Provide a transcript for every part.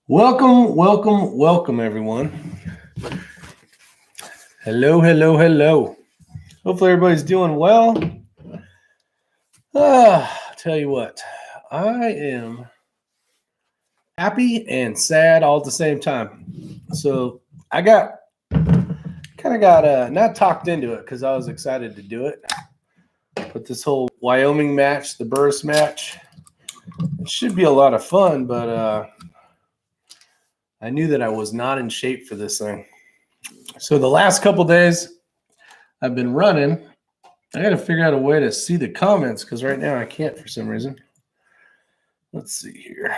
Welcome, welcome, welcome, everyone. Hello, hello, hello. Hopefully, everybody's doing well. I'll tell you what, I am happy and sad all at the same time. So I got not talked into it because I was excited to do it. But this whole Wyoming match, the Burris match, it should be a lot of fun. But I knew that I was not in shape for this thing. So the last couple days I've been running. I got to figure out a way to see the comments because right now I can't for some reason. Let's see here.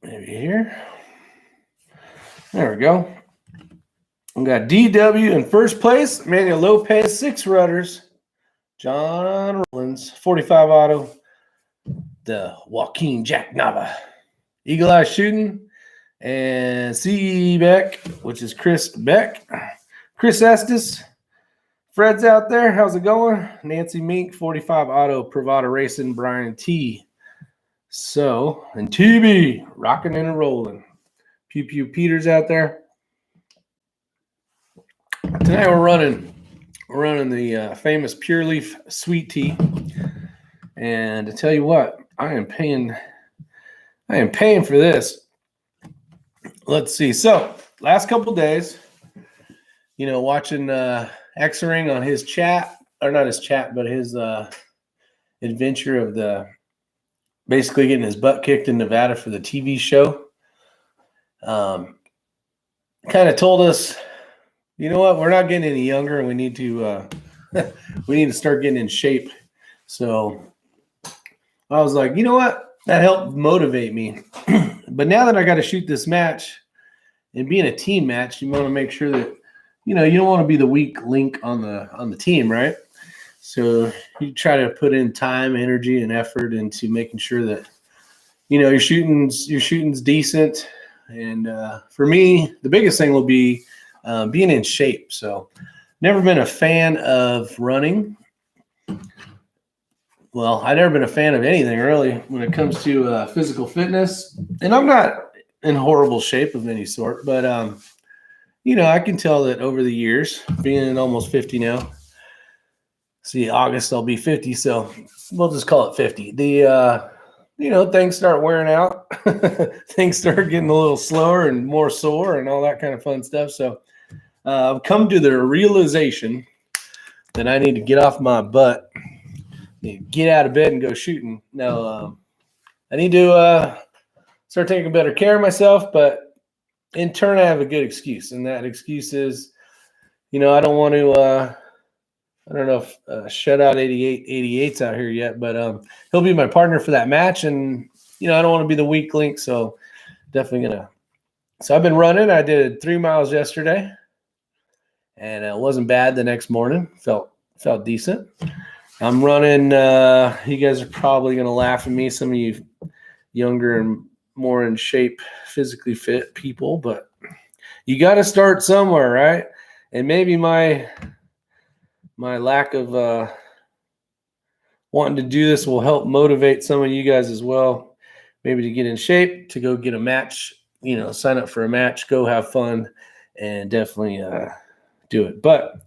Maybe here. There we go. We got DW in first place. Manuel Lopez, 6 rudders. John Rollins, 45 auto. The Joaquin Jack Nava. Eagle Eye Shooting. And C. Beck, which is Chris Beck. Chris Estes. Fred's out there. How's it going? Nancy Mink, 45 auto. Pravada Racing. Brian T. So, and TB, rocking and rolling. Pew Pew Peters out there. Tonight we're running the famous Pure Leaf Sweet Tea. And to tell you what, I am paying for this. Let's see. So, last couple days, watching X-Ring on his chat, or not his chat, but his adventure of basically getting his butt kicked in Nevada for the TV show. Kind of told us, you know what, we're not getting any younger and we need to start getting in shape. So I was like, you know what, that helped motivate me. But now that I got to shoot this match, and being a team match, you want to make sure that, you don't want to be the weak link on the team, right? So you try to put in time, energy, and effort into making sure that, your shooting's decent. And for me, the biggest thing will be being in shape. So never been a fan of running. Well, I've never been a fan of anything really when it comes to physical fitness. And I'm not in horrible shape of any sort, but I can tell that over the years, being almost 50 now. See, August I'll be 50, so we'll just call it 50. Things start wearing out. Things start getting a little slower and more sore and all that kind of fun stuff. So I've come to the realization that I need to get off my butt, get out of bed and go shooting. Now, I need to start taking better care of myself, but in turn, I have a good excuse. And that excuse is, I don't want to, I don't know if Shutout 88's out here yet, but he'll be my partner for that match. And, I don't want to be the weak link. So definitely going to. So I've been running. I did 3 miles yesterday. And it wasn't bad the next morning. Felt decent. I'm running. You guys are probably going to laugh at me. Some of you younger and more in shape, physically fit people. But you got to start somewhere, right? And maybe my lack of wanting to do this will help motivate some of you guys as well, maybe to get in shape, to go get a match, sign up for a match, go have fun, and definitely do it. But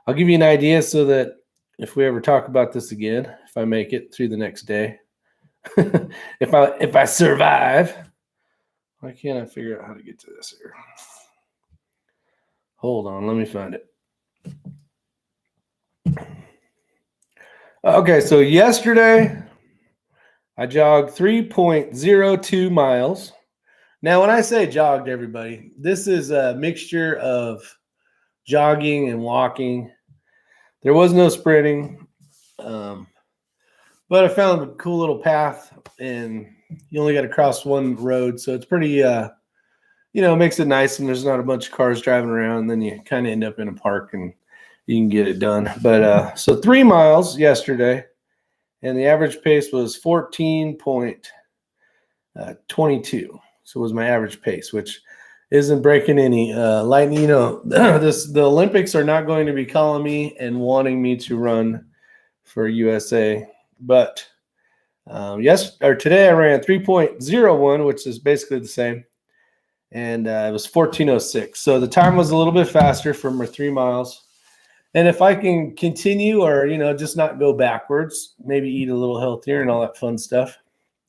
I'll give you an idea so that if we ever talk about this again, if I make it through the next day, if I survive, why can't I figure out how to get to this here? Hold on, let me find it. Okay, so yesterday I jogged 3.02 miles. Now, when I say jogged, everybody, this is a mixture of jogging and walking. There was no sprinting, but I found a cool little path, and you only got to cross one road, so it's pretty, it makes it nice, and there's not a bunch of cars driving around, and then you kind of end up in a park, and you can get it done. But so 3 miles yesterday, and the average pace was 14.22. So it was my average pace, which isn't breaking any lightning. The Olympics are not going to be calling me and wanting me to run for USA, but Today I ran 3.01, which is basically the same. And it was 14:06. So the time was a little bit faster for my 3 miles. And if I can continue or, just not go backwards, maybe eat a little healthier and all that fun stuff,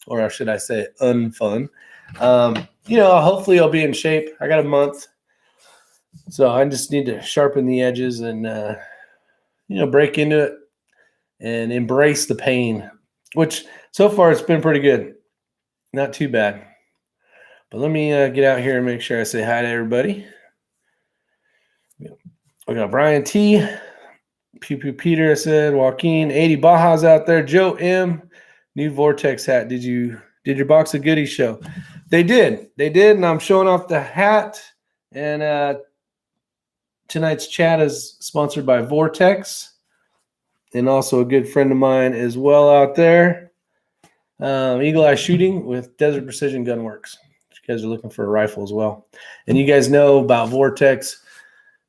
or should I say unfun, hopefully I'll be in shape. I got a month. So I just need to sharpen the edges and, break into it and embrace the pain, which so far it's been pretty good. Not too bad. But let me get out here and make sure I say hi to everybody. We got Brian T. Pew Pew Peter, I said. Joaquin. 80 Baja's out there. Joe M. New Vortex hat. Did your box of goodies show? They did. And I'm showing off the hat. And tonight's chat is sponsored by Vortex. And also a good friend of mine as well out there. Eagle Eye Shooting with Desert Precision Gunworks. You guys are looking for a rifle as well. And you guys know about Vortex.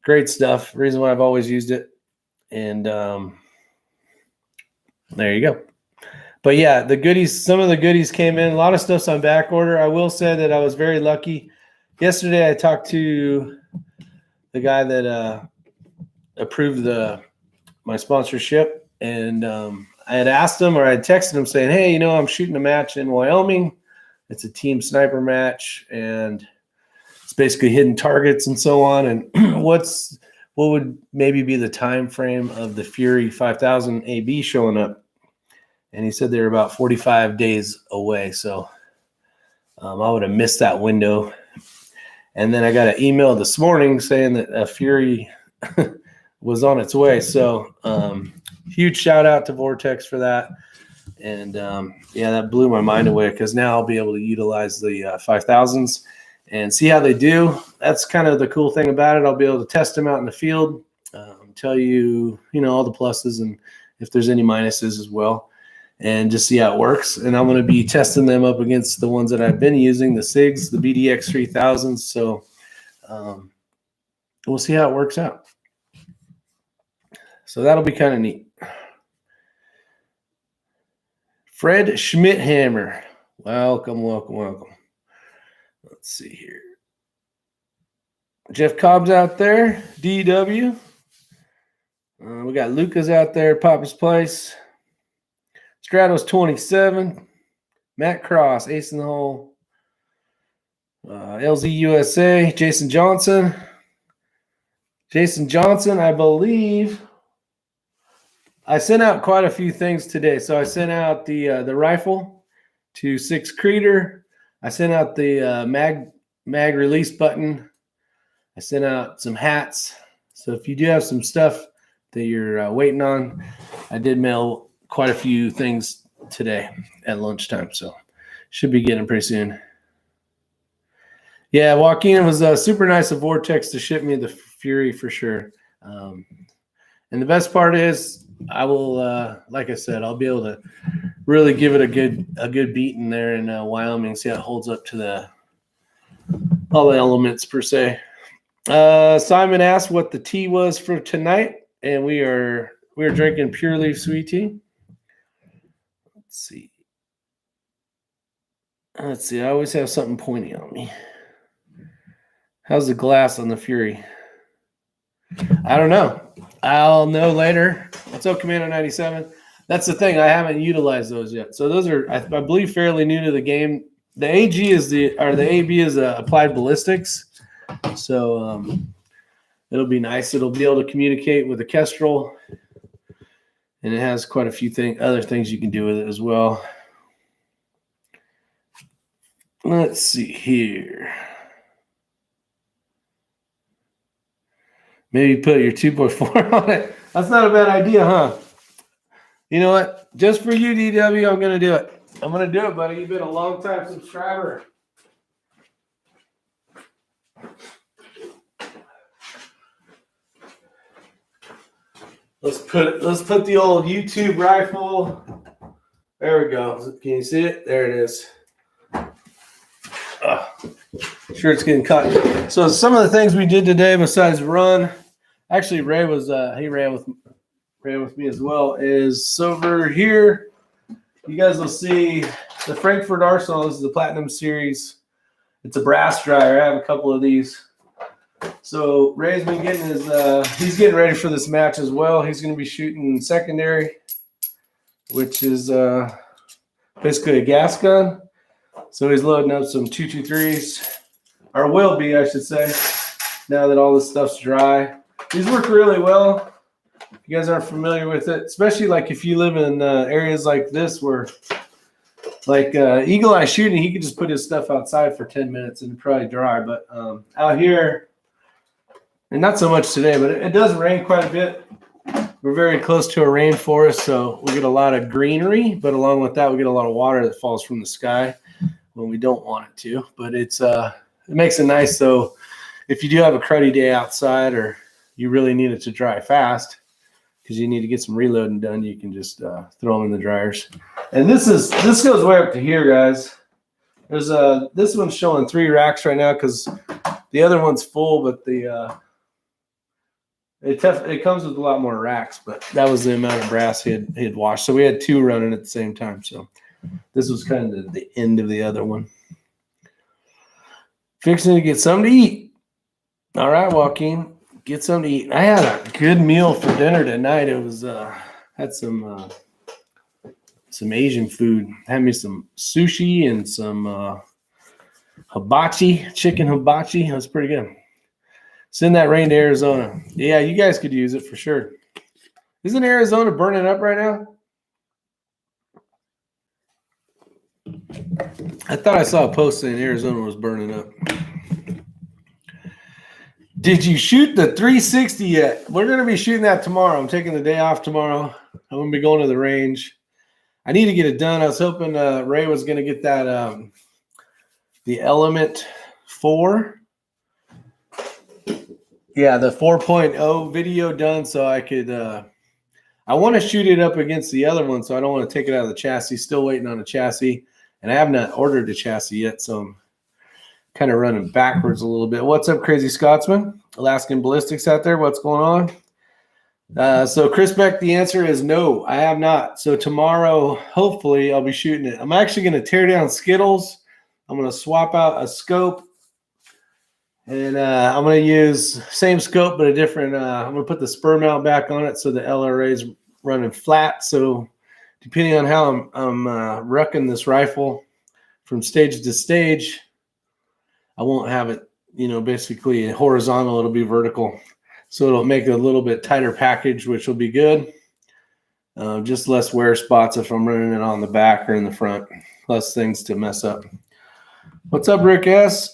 Great stuff. Reason why I've always used it. And there you go. But yeah, the goodies, some of the goodies came in. A lot of stuff's on back order. I will say that I was very lucky. Yesterday I talked to the guy that approved my sponsorship. And I had asked him, or I had texted him saying, hey, I'm shooting a match in Wyoming. It's a team sniper match, and it's basically hidden targets and so on. And what would maybe be the time frame of the Fury 5000 AB showing up? And he said they're about 45 days away. So I would have missed that window. And then I got an email this morning saying that a Fury was on its way. So huge shout out to Vortex for that. And that blew my mind away, because now I'll be able to utilize the 5000s and see how they do. That's kind of the cool thing about it. I'll be able to test them out in the field, tell you, all the pluses and if there's any minuses as well, and just see how it works. And I'm going to be testing them up against the ones that I've been using, the SIGs, the BDX 3000s. So we'll see how it works out. So that'll be kind of neat. Fred Schmidthammer. Welcome. Let's see here. Jeff Cobb's out there. DW. We got Lucas out there. Papa's Place. Stratos 27. Matt Cross. Ace in the Hole. LZ USA. Jason Johnson, I believe. I sent out quite a few things today. So I sent out the rifle to 6 Creeder. I sent out the mag release button. I sent out some hats. So if you do have some stuff that you're waiting on, I did mail quite a few things today at lunchtime. So should be getting pretty soon. Yeah, Joaquin, was super nice of Vortex to ship me the Fury for sure. And the best part is, I will, like I said, I'll be able to really give it a good beating there in Wyoming. See how it holds up to all the elements per se. Simon asked what the tea was for tonight, and we are drinking Pure Leaf Sweet Tea. Let's see. I always have something pointy on me. How's the glass on the Fury? I don't know. I'll know later. What's up, Commando 97? That's the thing. I haven't utilized those yet. So those are, I believe, fairly new to the game. The AB is applied ballistics. So it'll be nice. It'll be able to communicate with the Kestrel, and it has quite a few other things you can do with it as well. Let's see here. Maybe put your 2.4 on it. That's not a bad idea, huh? You know what? Just for you, DW, I'm going to do it. I'm going to do it, buddy. You've been a long-time subscriber. Let's put the old YouTube rifle. There we go. Can you see it? There it is. Sure, it's getting caught. So some of the things we did today besides run, actually Ray was he ran with me as well, is over here. you guys will see the Frankfurt Arsenal. This is the Platinum Series. It's a brass dryer. I have a couple of these. So Ray's been getting his, he's getting ready for this match as well. He's going to be shooting secondary, which is basically a gas gun. So he's loading up some 223s, or will be, I should say, now that all this stuff's dry. These work really well. If you guys aren't familiar with it, especially like if you live in areas like this where, like Eagle Eye shooting, he could just put his stuff outside for 10 minutes and it'd probably dry. But out here, and not so much today, but it does rain quite a bit. We're very close to a rainforest, so we get a lot of greenery, but along with that, we get a lot of water that falls from the sky when we don't want it to. But it's it makes it nice. So if you do have a cruddy day outside, or you really need it to dry fast because you need to get some reloading done, you can just throw them in the dryers. And this goes way up to here, guys. There's this one's showing 3 racks right now because the other one's full, but it comes with a lot more racks, but that was the amount of brass he had washed. So we had 2 running at the same time. So this was kind of the end of the other one. Fixing to get something to eat. All right, Joaquin, get something to eat. I had a good meal for dinner tonight. It was had some Asian food. Had me some sushi and some hibachi, chicken hibachi. It was pretty good. Send that rain to Arizona. Yeah, you guys could use it for sure. Isn't Arizona burning up right now? I thought I saw a post saying Arizona was burning up. Did you shoot the 360 yet? We're going to be shooting that tomorrow. I'm taking the day off tomorrow. I'm going to be going to the range. I need to get it done. I was hoping Ray was going to get that the Element 4. Yeah, the 4.0 video done so I could I want to shoot it up against the other one, so I don't want to take it out of the chassis. Still waiting on a chassis, and I have not ordered a chassis yet, so I'm kind of running backwards a little bit. What's up, Crazy Scotsman? Alaskan Ballistics out there. What's going on? So Chris Beck, the answer is no, I have not. So tomorrow, hopefully, I'll be shooting it. I'm actually going to tear down Skittles. I'm going to swap out a scope. And I'm going to use same scope, but a different, I'm going to put the spur mount back on it so the LRA is running flat. So depending on how I'm rucking this rifle from stage to stage, I won't have it, basically horizontal. It'll be vertical. So it'll make it a little bit tighter package, which will be good. Just less wear spots if I'm running it on the back or in the front. Less things to mess up. What's up, Rick S.?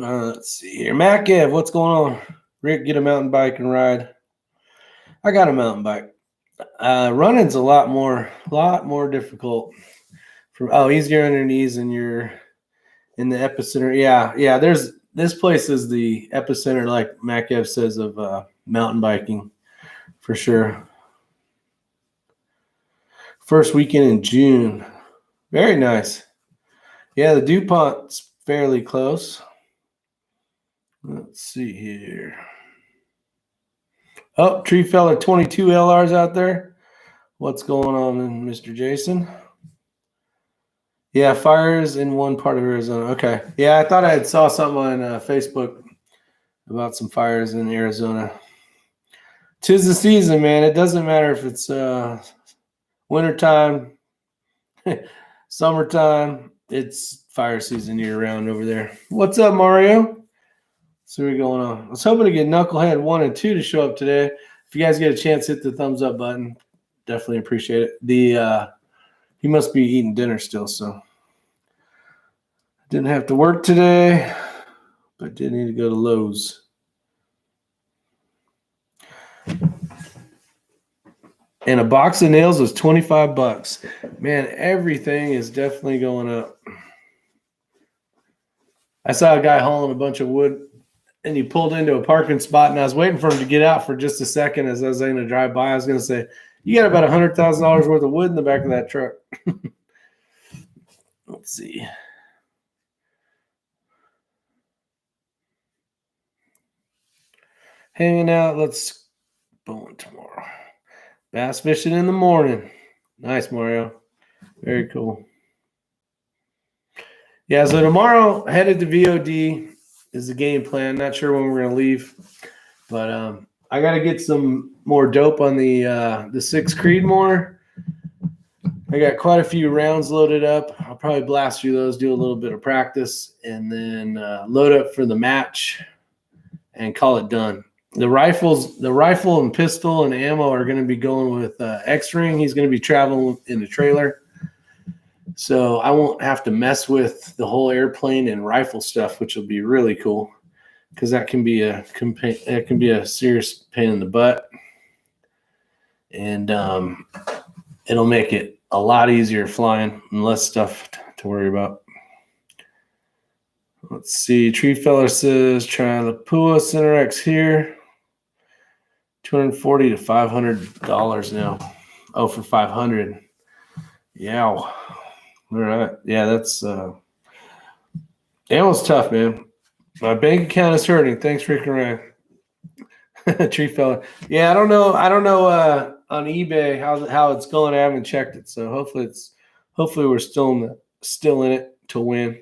Let's see here. Mac Ev, what's going on? Rick, get a mountain bike and ride. I got a mountain bike. Running's a lot more difficult. Easier on your knees and you're in the epicenter. Yeah. There's this place is the epicenter, like Mac Ev says, of mountain biking for sure. First weekend in June. Very nice. Yeah, the DuPont's fairly close. Let's see here. Oh, Tree Fella 22 LRs out there. What's going on, Mr. Jason? Yeah, fires in one part of Arizona. Okay. Yeah, I thought I had saw something on Facebook about some fires in Arizona. 'Tis the season, man. It doesn't matter if it's wintertime, summertime. It's fire season year round over there. What's up, Mario? So we're going on. I was hoping to get Knucklehead 1 and 2 to show up today. If you guys get a chance, hit the thumbs up button. Definitely appreciate it. He must be eating dinner still, so didn't have to work today, but did need to go to Lowe's. And a box of nails was $25. Man, everything is definitely going up. I saw a guy hauling a bunch of wood, and he pulled into a parking spot, and I was waiting for him to get out for just a second as I was going to drive by. I was going to say, you got about $100,000 worth of wood in the back of that truck. Let's see. Hanging out. Let's bowling tomorrow. Bass fishing in the morning. Nice, Mario. Very cool. Yeah, so tomorrow, headed to VOD is the game plan. Not sure when we're going to leave, but I got to get some more dope on the 6 Creedmoor. I got quite a few rounds loaded up. I'll probably blast through those, do a little bit of practice, and then load up for the match and call it done. The rifle and pistol and ammo are going to be going with X-Ring. He's going to be traveling in the trailer. So I won't have to mess with the whole airplane and rifle stuff, which will be really cool because that can be a serious pain in the butt. And it'll make it a lot easier flying and less stuff to worry about. Let's see. Tree Feller says, try the Pua Center X here. $240 to $500 now. Oh, for $500. Yeah. All right. Yeah, that's ammo's tough, man. My bank account is hurting. Thanks, Rick and Ryan. Tree Feller. Yeah, I don't know on eBay how it's going. I haven't checked it, so hopefully we're still in it to win.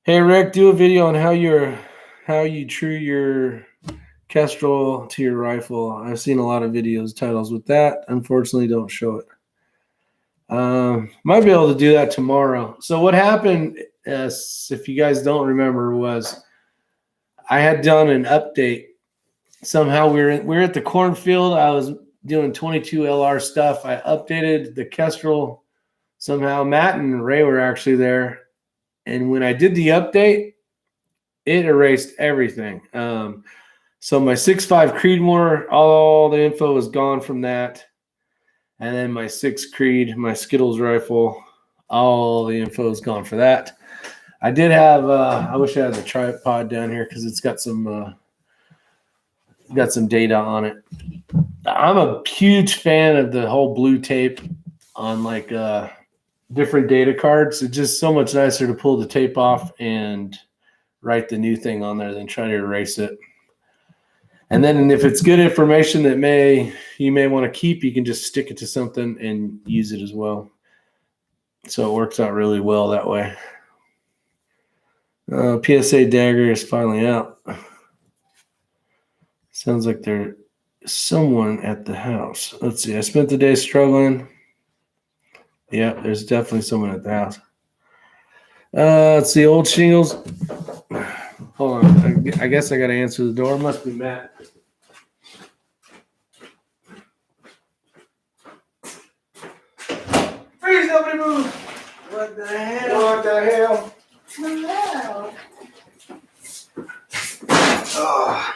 Hey Rick, do a video on how you true your Kestrel to your rifle. I've seen a lot of videos titles with that. Unfortunately, don't show it. Might be able to do that tomorrow. So what happened, if you guys don't remember, was I had done an update. Somehow we were at the cornfield. I was doing 22 LR stuff. I updated the Kestrel. Somehow Matt and Ray were actually there. And when I did the update, it erased everything. So my 6.5 Creedmoor, all the info was gone from that. And then my 6 Creed, my Skittles rifle, all the info is gone for that. I did have, I wish I had the tripod down here because it's got some data on it. I'm a huge fan of the whole blue tape on like different data cards. It's just so much nicer to pull the tape off and write the new thing on there than try to erase it. And then if it's good information that you may want to keep, you can just stick it to something and use it as well. So it works out really well that way. PSA dagger is finally out. Sounds like there's someone at the house. Let's see. I spent the day struggling. Yeah, there's definitely someone at the house. Let's see. Old shingles. Hold on. I guess I got to answer the door. Must be Matt. Freeze, nobody move. What the hell? What the hell? Hello. Oh.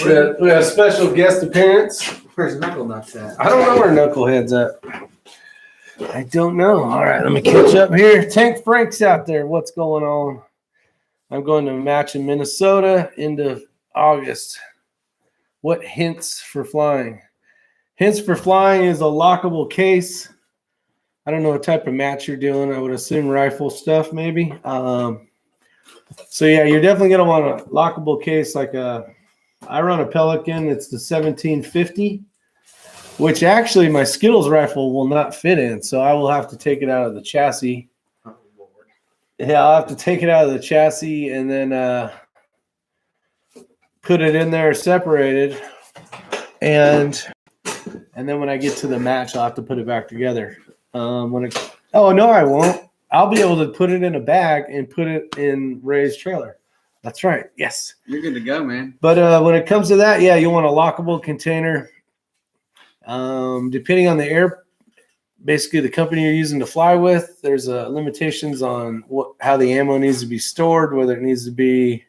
We have a special guest appearance. Where's Knucklenuts at? I don't know where Knucklehead's at. I don't know. All right, let me catch up here. Tank Frank's out there. What's going on? I'm going to a match in Minnesota into August. What hints for flying? Hints for flying is a lockable case. I don't know what type of match you're doing. I would assume rifle stuff maybe. So yeah, you're definitely going to want a lockable case like I run a Pelican. It's the 1750, which actually my Skittles rifle will not fit in. So I will have to take it out of the chassis. Oh, Lord. Yeah, I'll have to take it out of the chassis and then put it in there separated. And then when I get to the match, I'll have to put it back together. Oh, no, I won't. I'll be able to put it in a bag and put it in Ray's trailer. That's right. Yes. You're good to go, man. But when it comes to that, yeah, you want a lockable container. Depending on basically the company you're using to fly with, there's limitations on how the ammo needs to be stored, whether it needs to be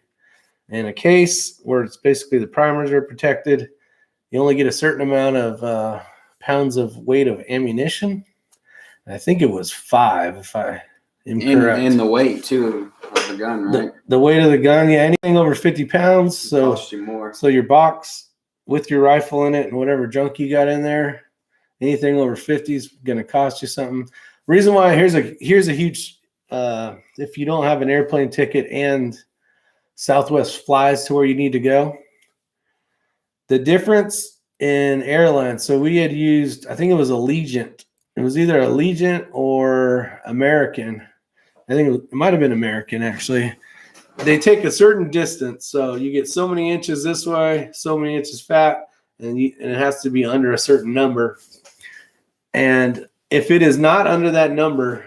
in a case where it's basically the primers are protected. You only get a certain amount of pounds of weight of ammunition. I think it was 5, if I am correct. And the weight, too, of the gun, right? The weight of the gun, yeah, anything over 50 pounds. So cost you more. So your box with your rifle in it and whatever junk you got in there, anything over 50 is going to cost you something. Reason why, here's a huge, if you don't have an airplane ticket and Southwest flies to where you need to go, The difference in airlines. So we had used, I think it was Allegiant. It was either Allegiant or American. I think it might have been American, actually. They take a certain distance. So you get so many inches this way, so many inches fat, and it has to be under a certain number. And if it is not under that number,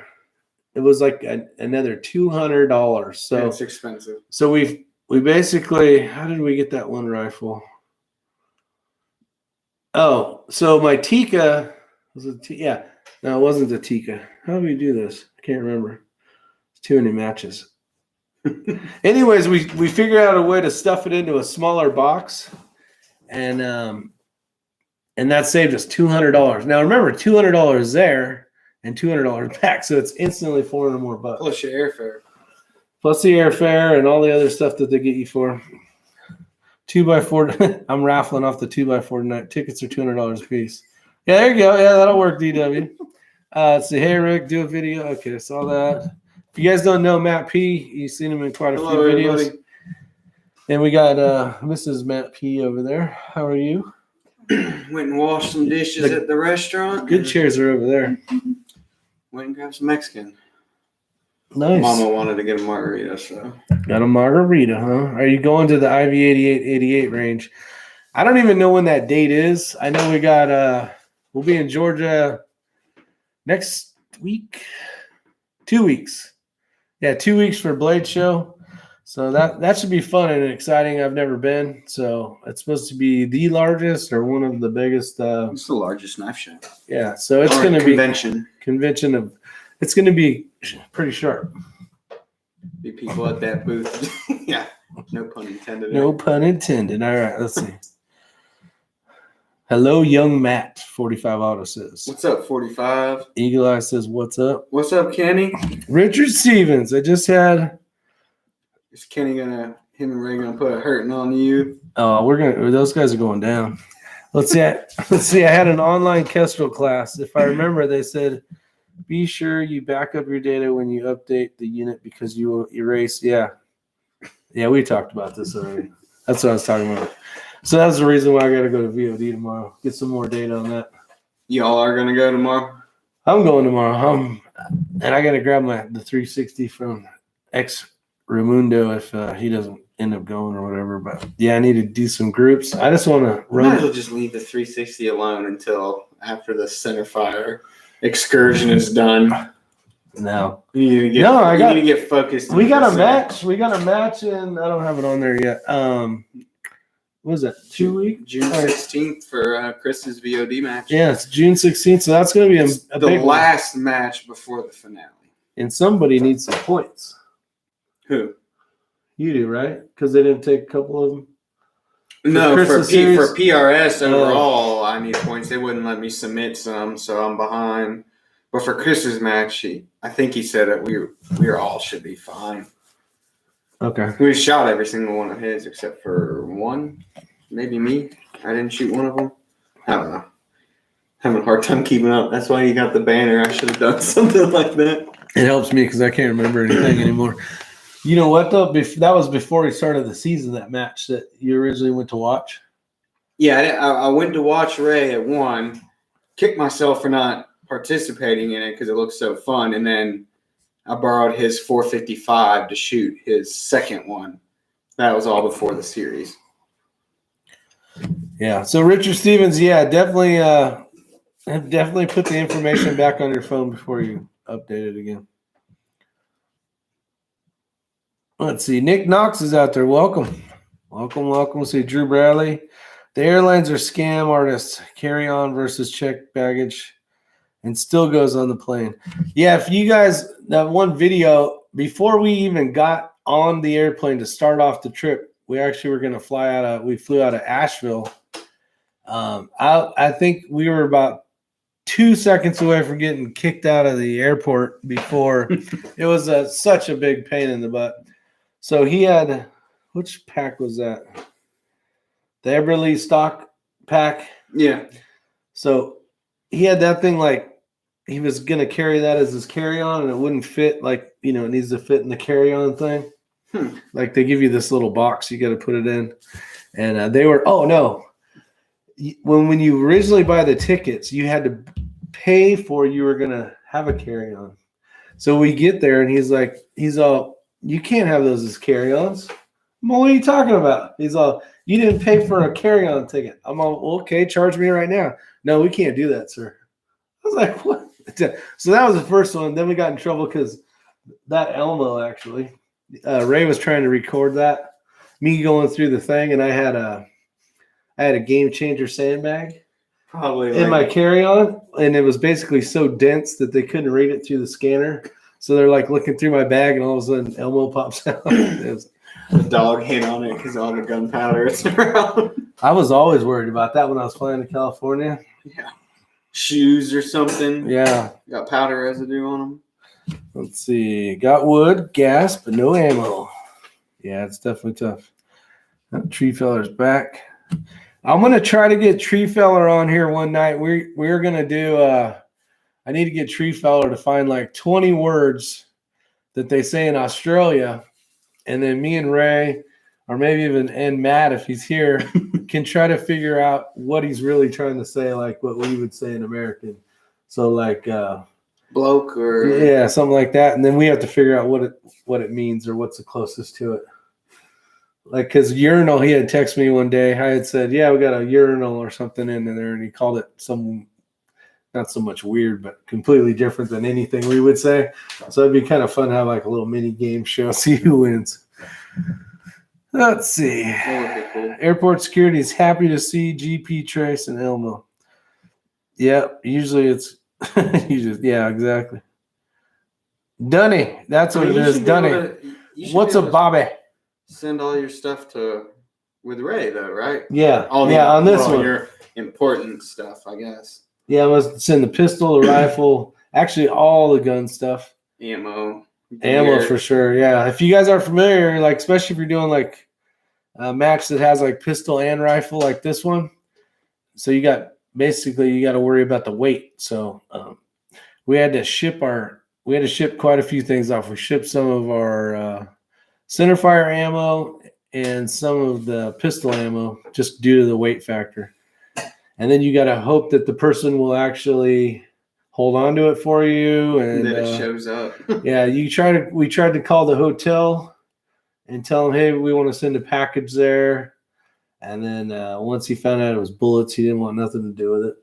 it was like another $200. So Yeah, it's expensive. So we basically, how did we get that one rifle? Oh, so my Tika was yeah. No, it wasn't the Tika. How do we do this? I can't remember. It's too many matches. Anyways, we figured out a way to stuff it into a smaller box, and that saved us $200. Now remember, $200 there and $200 back, so it's instantly $400 more bucks. Plus your airfare. Plus the airfare and all the other stuff that they get you for. 2x4. I'm raffling off the 2x4 tonight. Tickets are $200 a piece. Yeah, there you go. Yeah, that'll work, DW. Let's see. Hey, Rick, do a video. Okay, I saw that. If you guys don't know Matt P, you've seen him in quite a few videos. Everybody. And we got Mrs. Matt P over there. How are you? Went and washed some dishes at the restaurant. Good chairs are over there. Went and grabbed some Mexican. Nice. Mama wanted to get a margarita, so. Got a margarita, huh? Are you going to the IV8888 range? I don't even know when that date is. I know we got we'll be in Georgia next week. 2 weeks. Yeah, 2 weeks for Blade Show. So that should be fun and exciting. I've never been. So it's supposed to be the largest or one of the biggest. It's the largest knife show. Yeah, so it's going to be convention of. It's going to be pretty sharp. Be people at that booth. Yeah, no pun intended. No pun intended. All right, let's see. Hello, young Matt. 45 Auto says. What's up, 45? Eagle Eye says, "What's up?" What's up, Kenny? Richard Stevens. I just had. Is Kenny him and Ray gonna put a hurting on you? Oh, those guys are going down. Let's see. I had an online Kestrel class. If I remember, they said, be sure you back up your data when you update the unit because you will erase. Yeah, we talked about this already. That's what I was talking about. So that's the reason why I got to go to VOD tomorrow. Get some more data on that. Y'all are gonna go tomorrow? I'm going tomorrow. And I got to grab the 360 from Ramundo if he doesn't end up going or whatever. But yeah, I need to do some groups. I just want to run. Might as well just leave the 360 alone until after the center fire excursion is done. No. You need to get focused. We got a match. We got a match, and I don't have it on there yet. What was that? 2 weeks? June 16th for Chris's VOD match. Yeah, it's June 16th, so that's going to be a the big last match before the finale. And somebody needs some points. Who? You do, right? Because they didn't take a couple of them. No, for PRS overall, I need points. They wouldn't let me submit some, so I'm behind. But for Chris's match, I think he said that we all should be fine. Okay. We shot every single one of his except for one, maybe me. I didn't shoot one of them. I don't know. Having a hard time keeping up. That's why you got the banner. I should have done something like that. It helps me because I can't remember anything anymore. You know what, though? That was before he started the season, that match that you originally went to watch? Yeah, I went to watch Ray at 1, kicked myself for not participating in it because it looked so fun, and then I borrowed his 455 to shoot his second one. That was all before the series. Yeah, so Richard Stevens, definitely put the information back on your phone before you update it again. Let's see. Nick Knox is out there. Welcome. Welcome. See Drew Bradley. The airlines are scam artists. Carry on versus check baggage and still goes on the plane. Yeah, if you guys, that one video, before we even got on the airplane to start off the trip, we actually were going to flew out of Asheville. I think we were about 2 seconds away from getting kicked out of the airport before it was such a big pain in the butt. So he had, which pack was that? The Everly stock pack. Yeah. So he had that thing like he was going to carry that as his carry-on and it wouldn't fit it needs to fit in the carry-on thing. Like they give you this little box, you got to put it in. And they were, oh no, when you originally buy the tickets, you had to pay for you were gonna have a carry-on. So we get there and he's all, you can't have those as carry-ons. I'm all, what are you talking about? He's all, you didn't pay for a carry-on ticket. I'm all, okay, charge me right now. No, we can't do that, sir. I was like, what? So that was the first one. Then we got in trouble because that Elmo actually, Ray was trying to record that, me going through the thing, and I had a Game Changer sandbag Probably in my carry-on, and it was basically so dense that they couldn't read it through the scanner. So they're like looking through my bag, and all of a sudden Elmo pops out. the dog hit on it because all the gunpowder is around. I was always worried about that when I was flying to California. Yeah. Shoes or something. Yeah. Got powder residue on them. Let's see. Got wood, gas, but no ammo. Yeah, it's definitely tough. That tree feller's back. I'm gonna try to get Tree Feller on here one night. We're gonna do. I need to get Tree Feller to find like 20 words that they say in Australia, and then me and Ray, or maybe even Matt if he's here, can try to figure out what he's really trying to say, like what we would say in American. So like bloke or yeah, something like that, and then we have to figure out what it means or what's the closest to it. Like, because urinal, he had texted me one day. I had said, yeah, we got a urinal or something in there, and he called it some, not so much weird, but completely different than anything we would say. So it'd be kind of fun to have like a little mini game show, see who wins. Let's see. that would be cool. Airport security is happy to see GP Trace and Elmo. Yeah, usually it's, yeah, exactly. Dunny, that's what it is, Dunny. What's a Bobby? Send all your stuff with Ray though, right? Yeah, On this one. Your important stuff, I guess. Yeah, I must send the pistol, the rifle, actually all the gun stuff. Ammo For sure, yeah. If you guys aren't familiar, like especially if you're doing like a match that has like pistol and rifle like this one, so you got to worry about the weight. So we had to ship quite a few things off. We shipped some of our centerfire ammo and some of the pistol ammo just due to the weight factor. And then you got to hope that the person will actually hold on to it for you. And then it shows up. Yeah, we tried to call the hotel and tell them, hey, we want to send a package there. And then once he found out it was bullets, he didn't want nothing to do with it.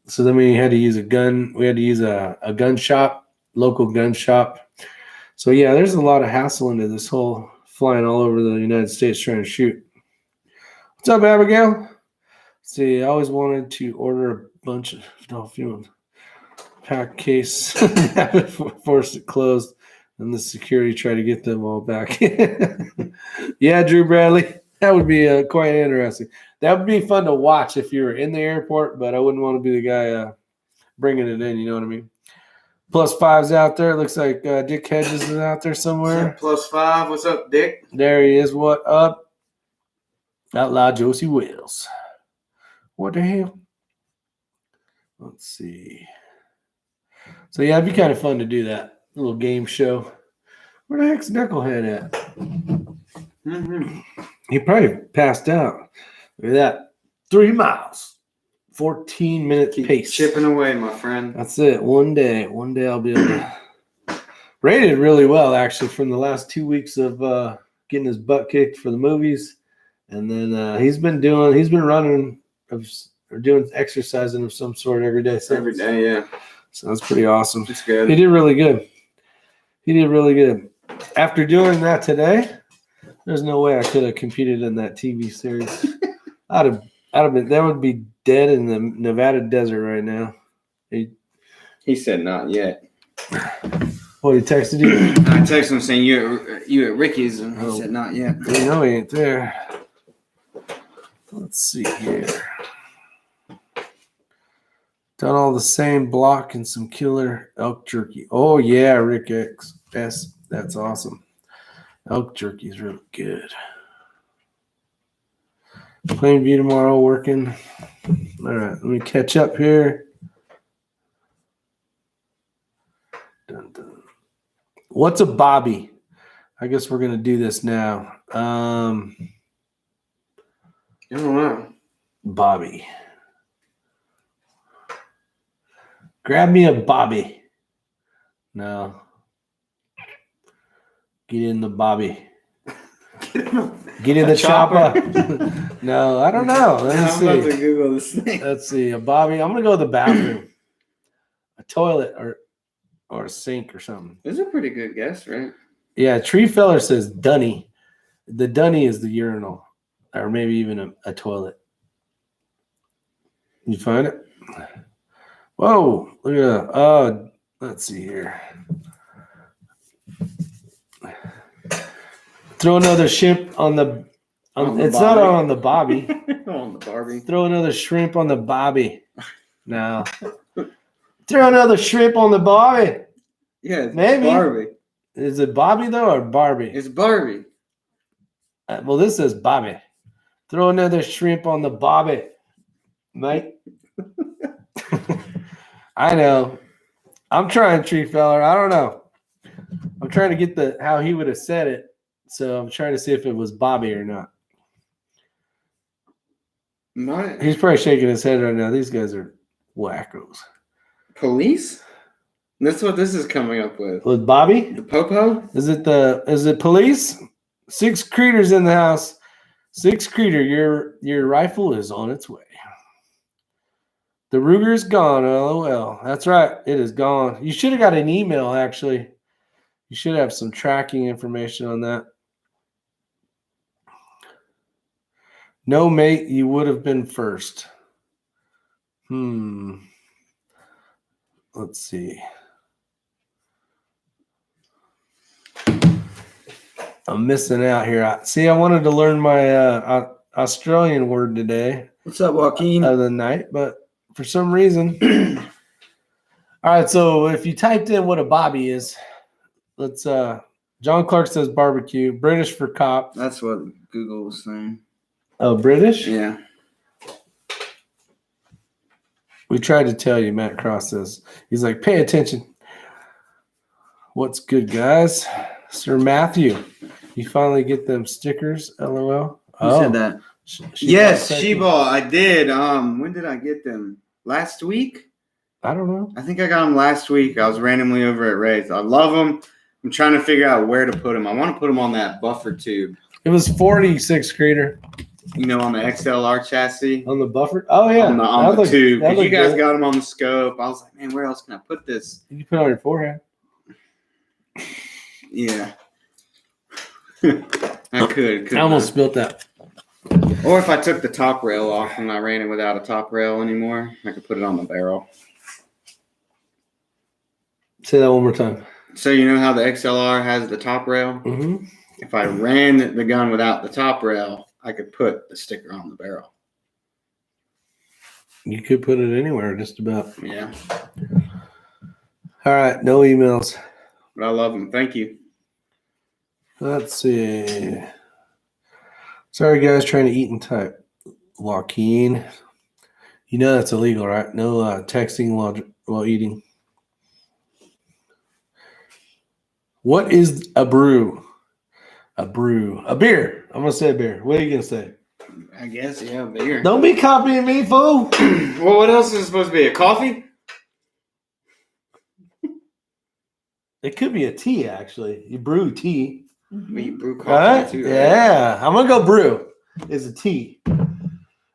So then we had to use a gun. We had to use a gun shop, local gun shop. So, yeah, there's a lot of hassle into this whole flying all over the United States trying to shoot. What's up, Abigail? See, I always wanted to order a bunch of pack case, have it forced it closed, and the security tried to get them all back. Yeah, Drew Bradley, that would be quite interesting. That would be fun to watch if you were in the airport, but I wouldn't want to be the guy bringing it in, you know what I mean? +5's out there. Looks like Dick Hedges is out there somewhere. +5. What's up, Dick? There he is. What up? Outlaw Josie Wells. What the hell? Let's see. So, yeah, it'd be kind of fun to do that. A little game show. Where the heck's Knucklehead at? Mm-hmm. He probably passed out. Look at that. 3 miles. 14-minute pace. Chipping away, my friend. That's it. One day I'll be able to. Rated really well, actually, from the last 2 weeks of getting his butt kicked for the movies. And then he's been running or doing exercising of some sort every day since. Every day, yeah. So that's pretty awesome. It's good. He did really good. After doing that today, there's no way I could have competed in that TV series. I'd have been, that would be dead in the Nevada desert right now. He said not yet. What, he texted you? I texted him saying you at Ricky's, and he said not yet. You know he ain't there. Let's see here. Done all the same block and some killer elk jerky. Oh yeah, Rick X. That's awesome. Elk jerky is really good. Plainview tomorrow working. All right, let me catch up here. Dun, dun. What's a bobby? I guess we're gonna do this now. I don't know. Bobby. Grab me a Bobby. No. Get in the Bobby. Get in the chopper. No, I don't know. I'm about to Google this thing. Let's see. A Bobby. I'm gonna go to the bathroom. A toilet or a sink or something. This is a pretty good guess, right? Yeah, Tree Feller says dunny. The dunny is the urinal, or maybe even a toilet. You find it? Whoa! Look at that. Let's see here. Throw another shrimp on the. It's Bobby. not on the Bobby. On the Barbie. Throw another shrimp on the Bobby. No. Throw another shrimp on the Bobby. Yeah, it's Maybe. Barbie. Is it Bobby though or Barbie? It's Barbie. Well, this says Bobby. Throw another shrimp on the Bobby, mate. I know. I'm trying, Tree Feller. I don't know. I'm trying to get how he would have said it. So I'm trying to see if it was Bobby or not. He's probably shaking his head right now. These guys are wackos. Police? That's what this is coming up with. With Bobby? The Popo? Is it police? 6 Creeters in the house. 6 Creeter, your rifle is on its way. The Ruger's gone, LOL. That's right. It is gone. You should have got an email, actually. You should have some tracking information on that. No, mate, you would have been first. Let's see. I'm missing out here. I wanted to learn my Australian word today. What's up, Joaquin? Of the night, but for some reason. All right, so if you typed in what a Bobby is, let's John Clark says barbecue, British for cop. That's what Google was saying. Oh, British? Yeah. We tried to tell you, Matt Cross says. He's like, pay attention. What's good, guys? Sir Matthew, you finally get them stickers, LOL. Who said that? Yes, Sheba, I did. When did I get them? Last week? I don't know. I think I got them last week. I was randomly over at Ray's. I love them. I'm trying to figure out where to put them. I want to put them on that buffer tube. It was 46 Creator. You know, on the XLR chassis. On the buffer? Oh, yeah. On the tube. Because you guys got them on the scope. I was like, man, where else can I put this? You put it on your forehead. Yeah. I could. I almost spilled that. Or if I took the top rail off and I ran it without a top rail anymore, I could put it on the barrel. Say that one more time. So you know how the XLR has the top rail? Mm-hmm. If I ran the gun without the top rail, I could put the sticker on the barrel. You could put it anywhere, just about. Yeah. All right, no emails. But I love them. Thank you. Let's see. Sorry, guys, trying to eat and type. Joaquin. You know that's illegal, right? No texting while eating. What is a brew? A brew. A beer. I'm going to say a beer. What are you going to say? I guess, yeah, beer. Don't be copying me, fool. Well, what else is it supposed to be? A coffee? It could be a tea, actually. You brew tea. But you brew coffee too, right? Yeah. I'm going to go brew. It's a tea.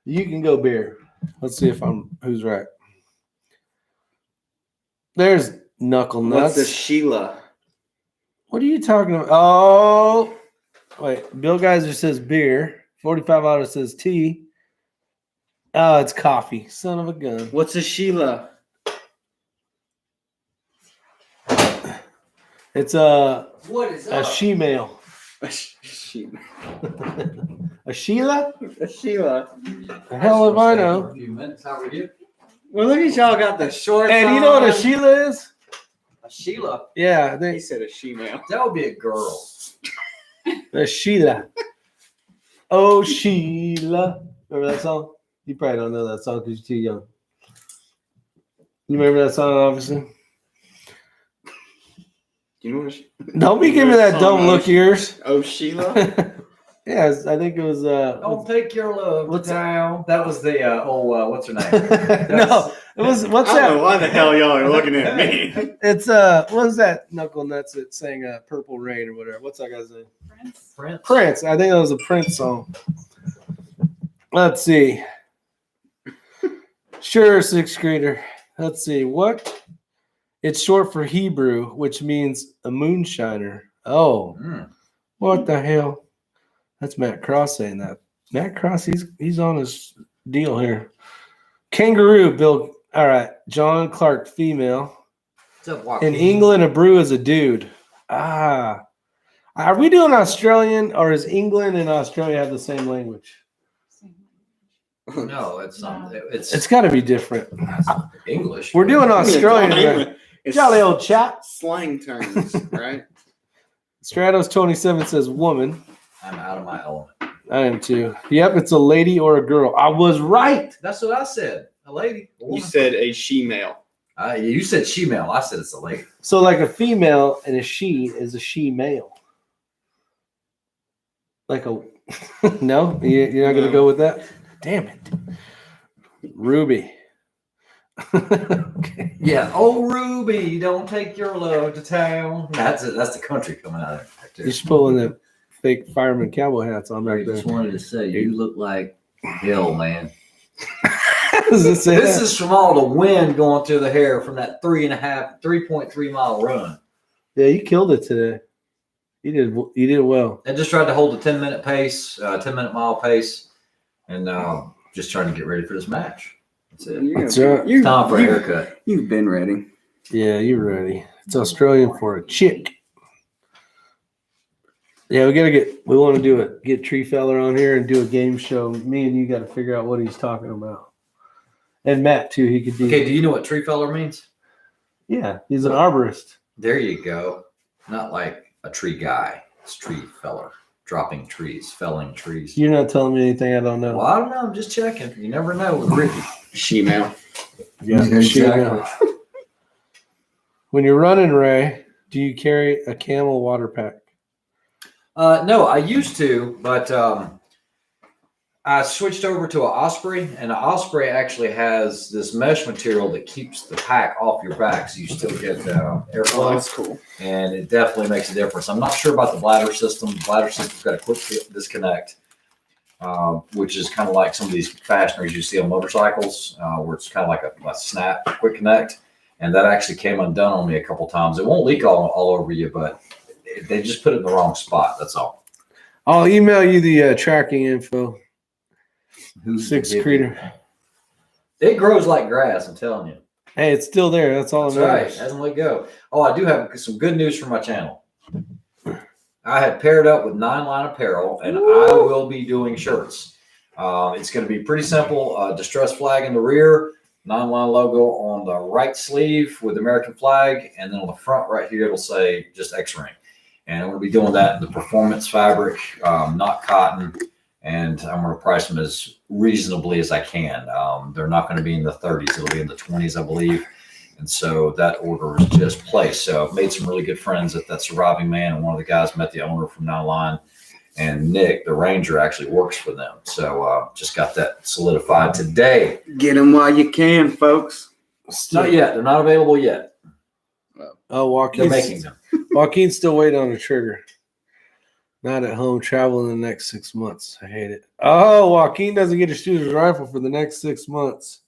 You can go beer. Let's see if who's right. There's Knuckle Nuts. What's the Sheila? What are you talking about? Oh, wait. Bill Geyser says beer. 45 Auto says tea. Oh, it's coffee. Son of a gun. What's a Sheila? It's what is a she-male. A Sheila. A Sheila? A Sheila. The hell if I know. For a few minutes. How are you? Well, look at y'all got the shorts And you on. know what a Sheila is? A Sheila. Yeah, He said a she-male. That would be a girl. a Sheila. Oh, Sheila. Remember that song? You probably don't know that song because you're too young. You remember that song, obviously? You know what? Don't be giving me that dumb look, yours. Oh, Sheila. Yes, I think it was. Don't take your love what's down. That was the what's her name? No, What's I don't know that? why the hell y'all are looking at me. It's what's that Knuckle Nuts that sang Purple Rain or whatever? What's that guy's name? Prince. I think that was a Prince song. Let's see. Sure, sixth grader. Let's see. What? It's short for Hebrew, which means a moonshiner. Oh, what the hell? That's Matt Cross saying that. Matt Cross, he's on his deal here. Kangaroo, Bill. All right. John Clark, female. In England, a brew is a dude. Ah. Are we doing Australian, or is England and Australia have the same language? No, it's not. It's got to be different. English. We're doing Australian. Right? It's Jolly old chap. slang terms, right? Stratos 27 says woman. I'm out of my element. I am too. Yep, it's a lady or a girl. I was right. That's what I said. A lady. A You woman. said a she-male. You said she-male. I said it's a lady. So like a female and a she is a she male. Like a no, you're not gonna go with that. Damn it, Ruby. Okay. Yeah. Oh, Ruby, don't take your love to town. That's it. That's the country coming out of there. You're just pulling the fake fireman cowboy hats on I back there. just wanted to say you look like hell, man. Does it say This that? is from all the wind going through the hair from that 3.3 mile run. Yeah, you killed it today. You did well. I just tried to hold a 10-minute pace, 10-minute mile pace, and just trying to get ready for this match. That's it. That's right. It's time for a haircut. You've been ready. Yeah, you're ready. It's Australian for a chick. Yeah, we want to get Tree Feller on here and do a game show. Me and you got to figure out what he's talking about. And Matt too, he could do. Okay, do you know what tree feller means? Yeah, he's an arborist. There you go. Not like a tree guy. It's tree feller. Dropping trees, felling trees. You're not telling me anything I don't know. Well, I don't know. I'm just checking. You never know with Ricky. She-male. Yeah, exactly. When you're running, Ray, do you carry a Camel water pack? No, I used to, but I switched over to an Osprey, and an Osprey actually has this mesh material that keeps the pack off your back, so you still get airflow. Oh, that's cool. And it definitely makes a difference. I'm not sure about the bladder system. The bladder system's got a quick disconnect, which is kind of like some of these fasteners you see on motorcycles, where it's kind of like a snap, quick connect. And that actually came undone on me a couple times. It won't leak all over you, but they just put it in the wrong spot. That's all. I'll email you the tracking info. Who's Six the creator. It grows like grass, I'm telling you. Hey, it's still there. That's all That's it right. matters. Hasn't let go. Oh, I do have some good news for my channel. I had paired up with 9-Line Apparel, and I will be doing shirts. It's going to be pretty simple. Distress flag in the rear, 9-Line logo on the right sleeve with American flag, and then on the front right here, it'll say just X-Ring. And I'm going to be doing that in the performance fabric, not cotton. And I'm going to price them as reasonably as I can. They're not going to be in the 30s. It'll be in the 20s, I believe. And so that order is just placed. So I've made some really good friends at that Surviving Man. And one of the guys met the owner from 9-Line. And Nick, the Ranger, actually works for them. So just got that solidified today. Get them while you can, folks. Not yet. They're not available yet. Oh, They're making them. Joaquin's still waiting on the trigger. Not at home, traveling the next 6 months. I hate it. Oh, Joaquin doesn't get to shoot his rifle for the next 6 months.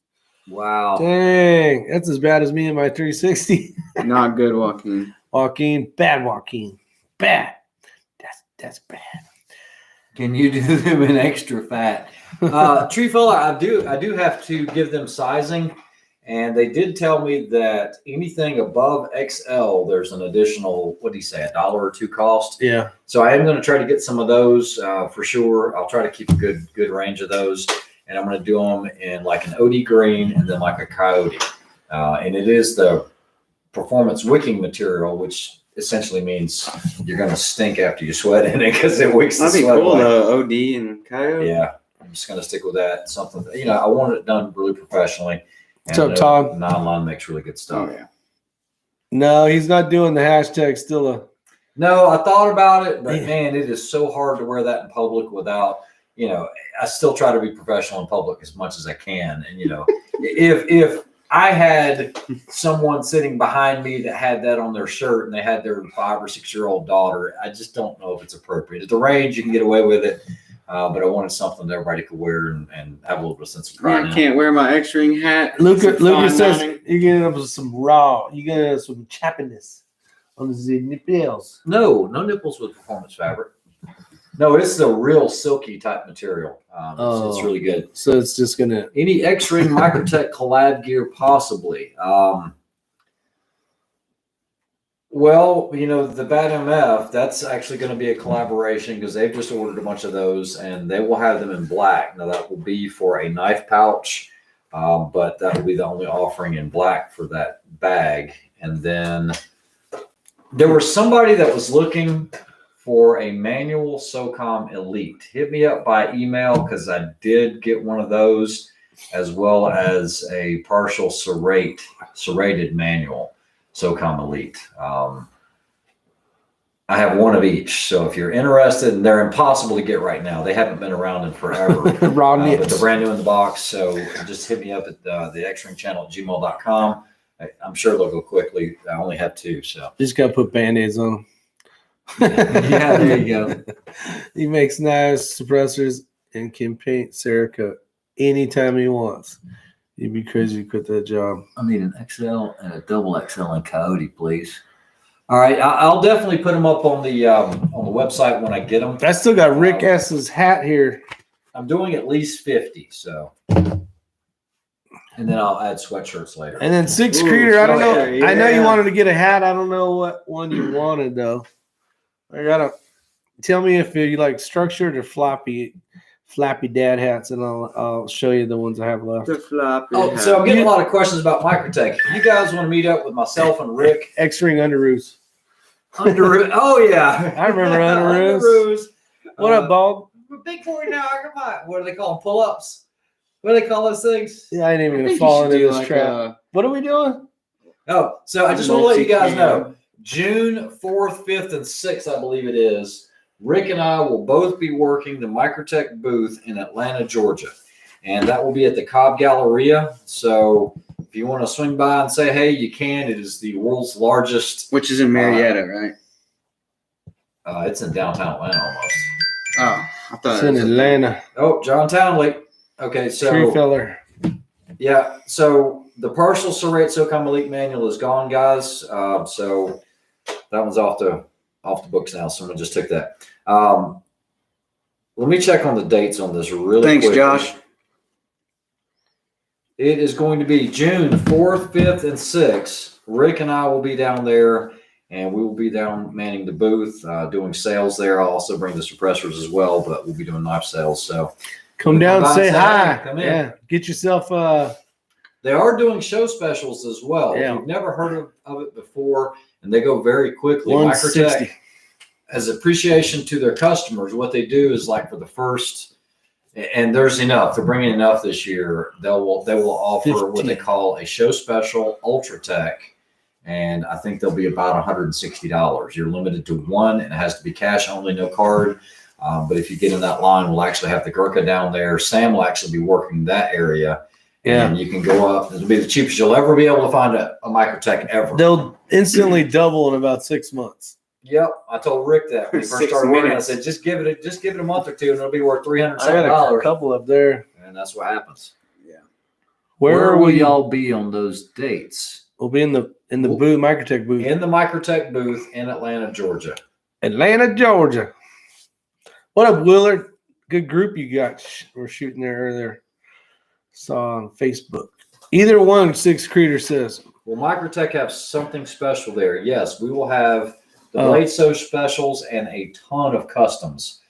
Wow. Dang, that's as bad as me and my 360. Not good, Joaquin. Joaquin, bad Joaquin. Bad. That's bad. Can you do them in extra fat? Tree Feller, I do have to give them sizing. And they did tell me that anything above XL, there's an additional, what do you say, $1 or $2 cost? Yeah. So I am going to try to get some of those for sure. I'll try to keep a good range of those. And I'm going to do them in like an OD green and then like a coyote. And it is the performance wicking material, which essentially means you're going to stink after you sweat in it because it wicks the That'd be sweat cool, away. though. OD and coyote. Yeah. I'm just going to stick with that. Something, I wanted it done really professionally. What's up, Todd? 9-Line makes really good stuff. Oh, yeah. No, he's not doing the hashtag Stilla. No, I thought about it, but man, it is so hard to wear that in public without, I still try to be professional in public as much as I can. And, if I had someone sitting behind me that had that on their shirt, and they had their 5 or 6 year old daughter. I just don't know if it's appropriate. At the range, you can get away with it, but I wanted something that everybody could wear and have a little bit of sense of pride. I can't wear my X-ring hat. Lucas says you're getting up with some raw. You get some chappiness on the nipples. No nipples with performance fabric. No, it's the real silky type material. It's really good. So it's just gonna any X-ring Microtech collab gear possibly. Well, the Bad MF, that's actually going to be a collaboration because they've just ordered a bunch of those, and they will have them in black. Now that will be for a knife pouch, but that will be the only offering in black for that bag. And then there was somebody that was looking for a manual SOCOM Elite. Hit me up by email because I did get one of those, as well as a partial serrated manual SOCOM Elite. I have one of each. So if you're interested, and they're impossible to get right now. They haven't been around in forever. raw nips. But they're brand new in the box. So just hit me up at the X-Ring channel at gmail.com. I'm sure they'll go quickly. I only have 2. So just gotta put band-aids on them. Yeah, there you go. He makes knives, suppressors, and can paint Cerakote anytime he wants. You'd be crazy to quit that job. I need an XL and a double XL in Coyote, please. All right, I'll definitely put them up on the website when I get them. I still got Rick S's hat here. I'm doing at least 50, so. And then I'll add sweatshirts later. And then Six Creator, I don't know. Yeah. I know you wanted to get a hat. I don't know what one you wanted though. I gotta tell me if you like structured or floppy dad hats, and I'll show you the ones I have left. The floppy hat. So I'm getting a lot of questions about Microtech. If you guys want to meet up with myself and Rick. X-ring underoos. Oh yeah, I remember underoos. What up, Bald? Big 40 now. Come on. What do they call them? Pull-ups. What do they call those things? Yeah, I ain't even I gonna think fall you should into do this like trap. What are we doing? Oh, so I just want to let you guys know, June 4th, 5th, and 6th, I believe it is, Rick and I will both be working the Microtech booth in Atlanta, Georgia. And that will be at the Cobb Galleria. So if you want to swing by and say, hey, you can. It is the world's largest. Which is in Marietta, right? It's in downtown Atlanta almost. Oh, I thought It's in Atlanta. Oh, John Townley. Okay, so. Tree feller. Yeah, so the partial serrate SOCOM Elite manual is gone, guys. So that one's off the books now. Someone just took that. Let me check on the dates on this really quick. Thanks, Josh. It is going to be June 4th, 5th, and 6th. Rick and I will be down there, and we will be down manning the booth, doing sales there. I'll also bring the suppressors as well, but we'll be doing knife sales. So Come down, by say and hi. Come in. Yeah, get yourself. They are doing show specials as well. Yeah. If you've never heard of it before, and they go very quickly. 160. Microtech, as appreciation to their customers, what they do is like for the first, and there's enough. They're bringing enough this year. They will offer 15. what they call a show special Ultra Tech, and I think they'll be about $160. You're limited to one, and it has to be cash only, no card. But if you get in that line, we'll actually have the Gurkha down there. Sam will actually be working that area. Yeah. And you can go up. It'll be the cheapest you'll ever be able to find a Microtech ever. They'll instantly double in about 6 months. Yep. I told Rick that when he first 6 started working. I minutes. said, just give it a month or two, and it'll be worth $300. I got a couple up there. And that's what happens. Where will we? y'all be on those dates? We'll be in the booth, Microtech booth, In the Microtech booth in Atlanta, Georgia. Atlanta, Georgia. What up, Willard? Good group you got. We're shooting there earlier. Saw on Facebook. Either one, Six Creator says. Will Microtech have something special there? Yes, we will have the Blade Sew specials and a ton of customs.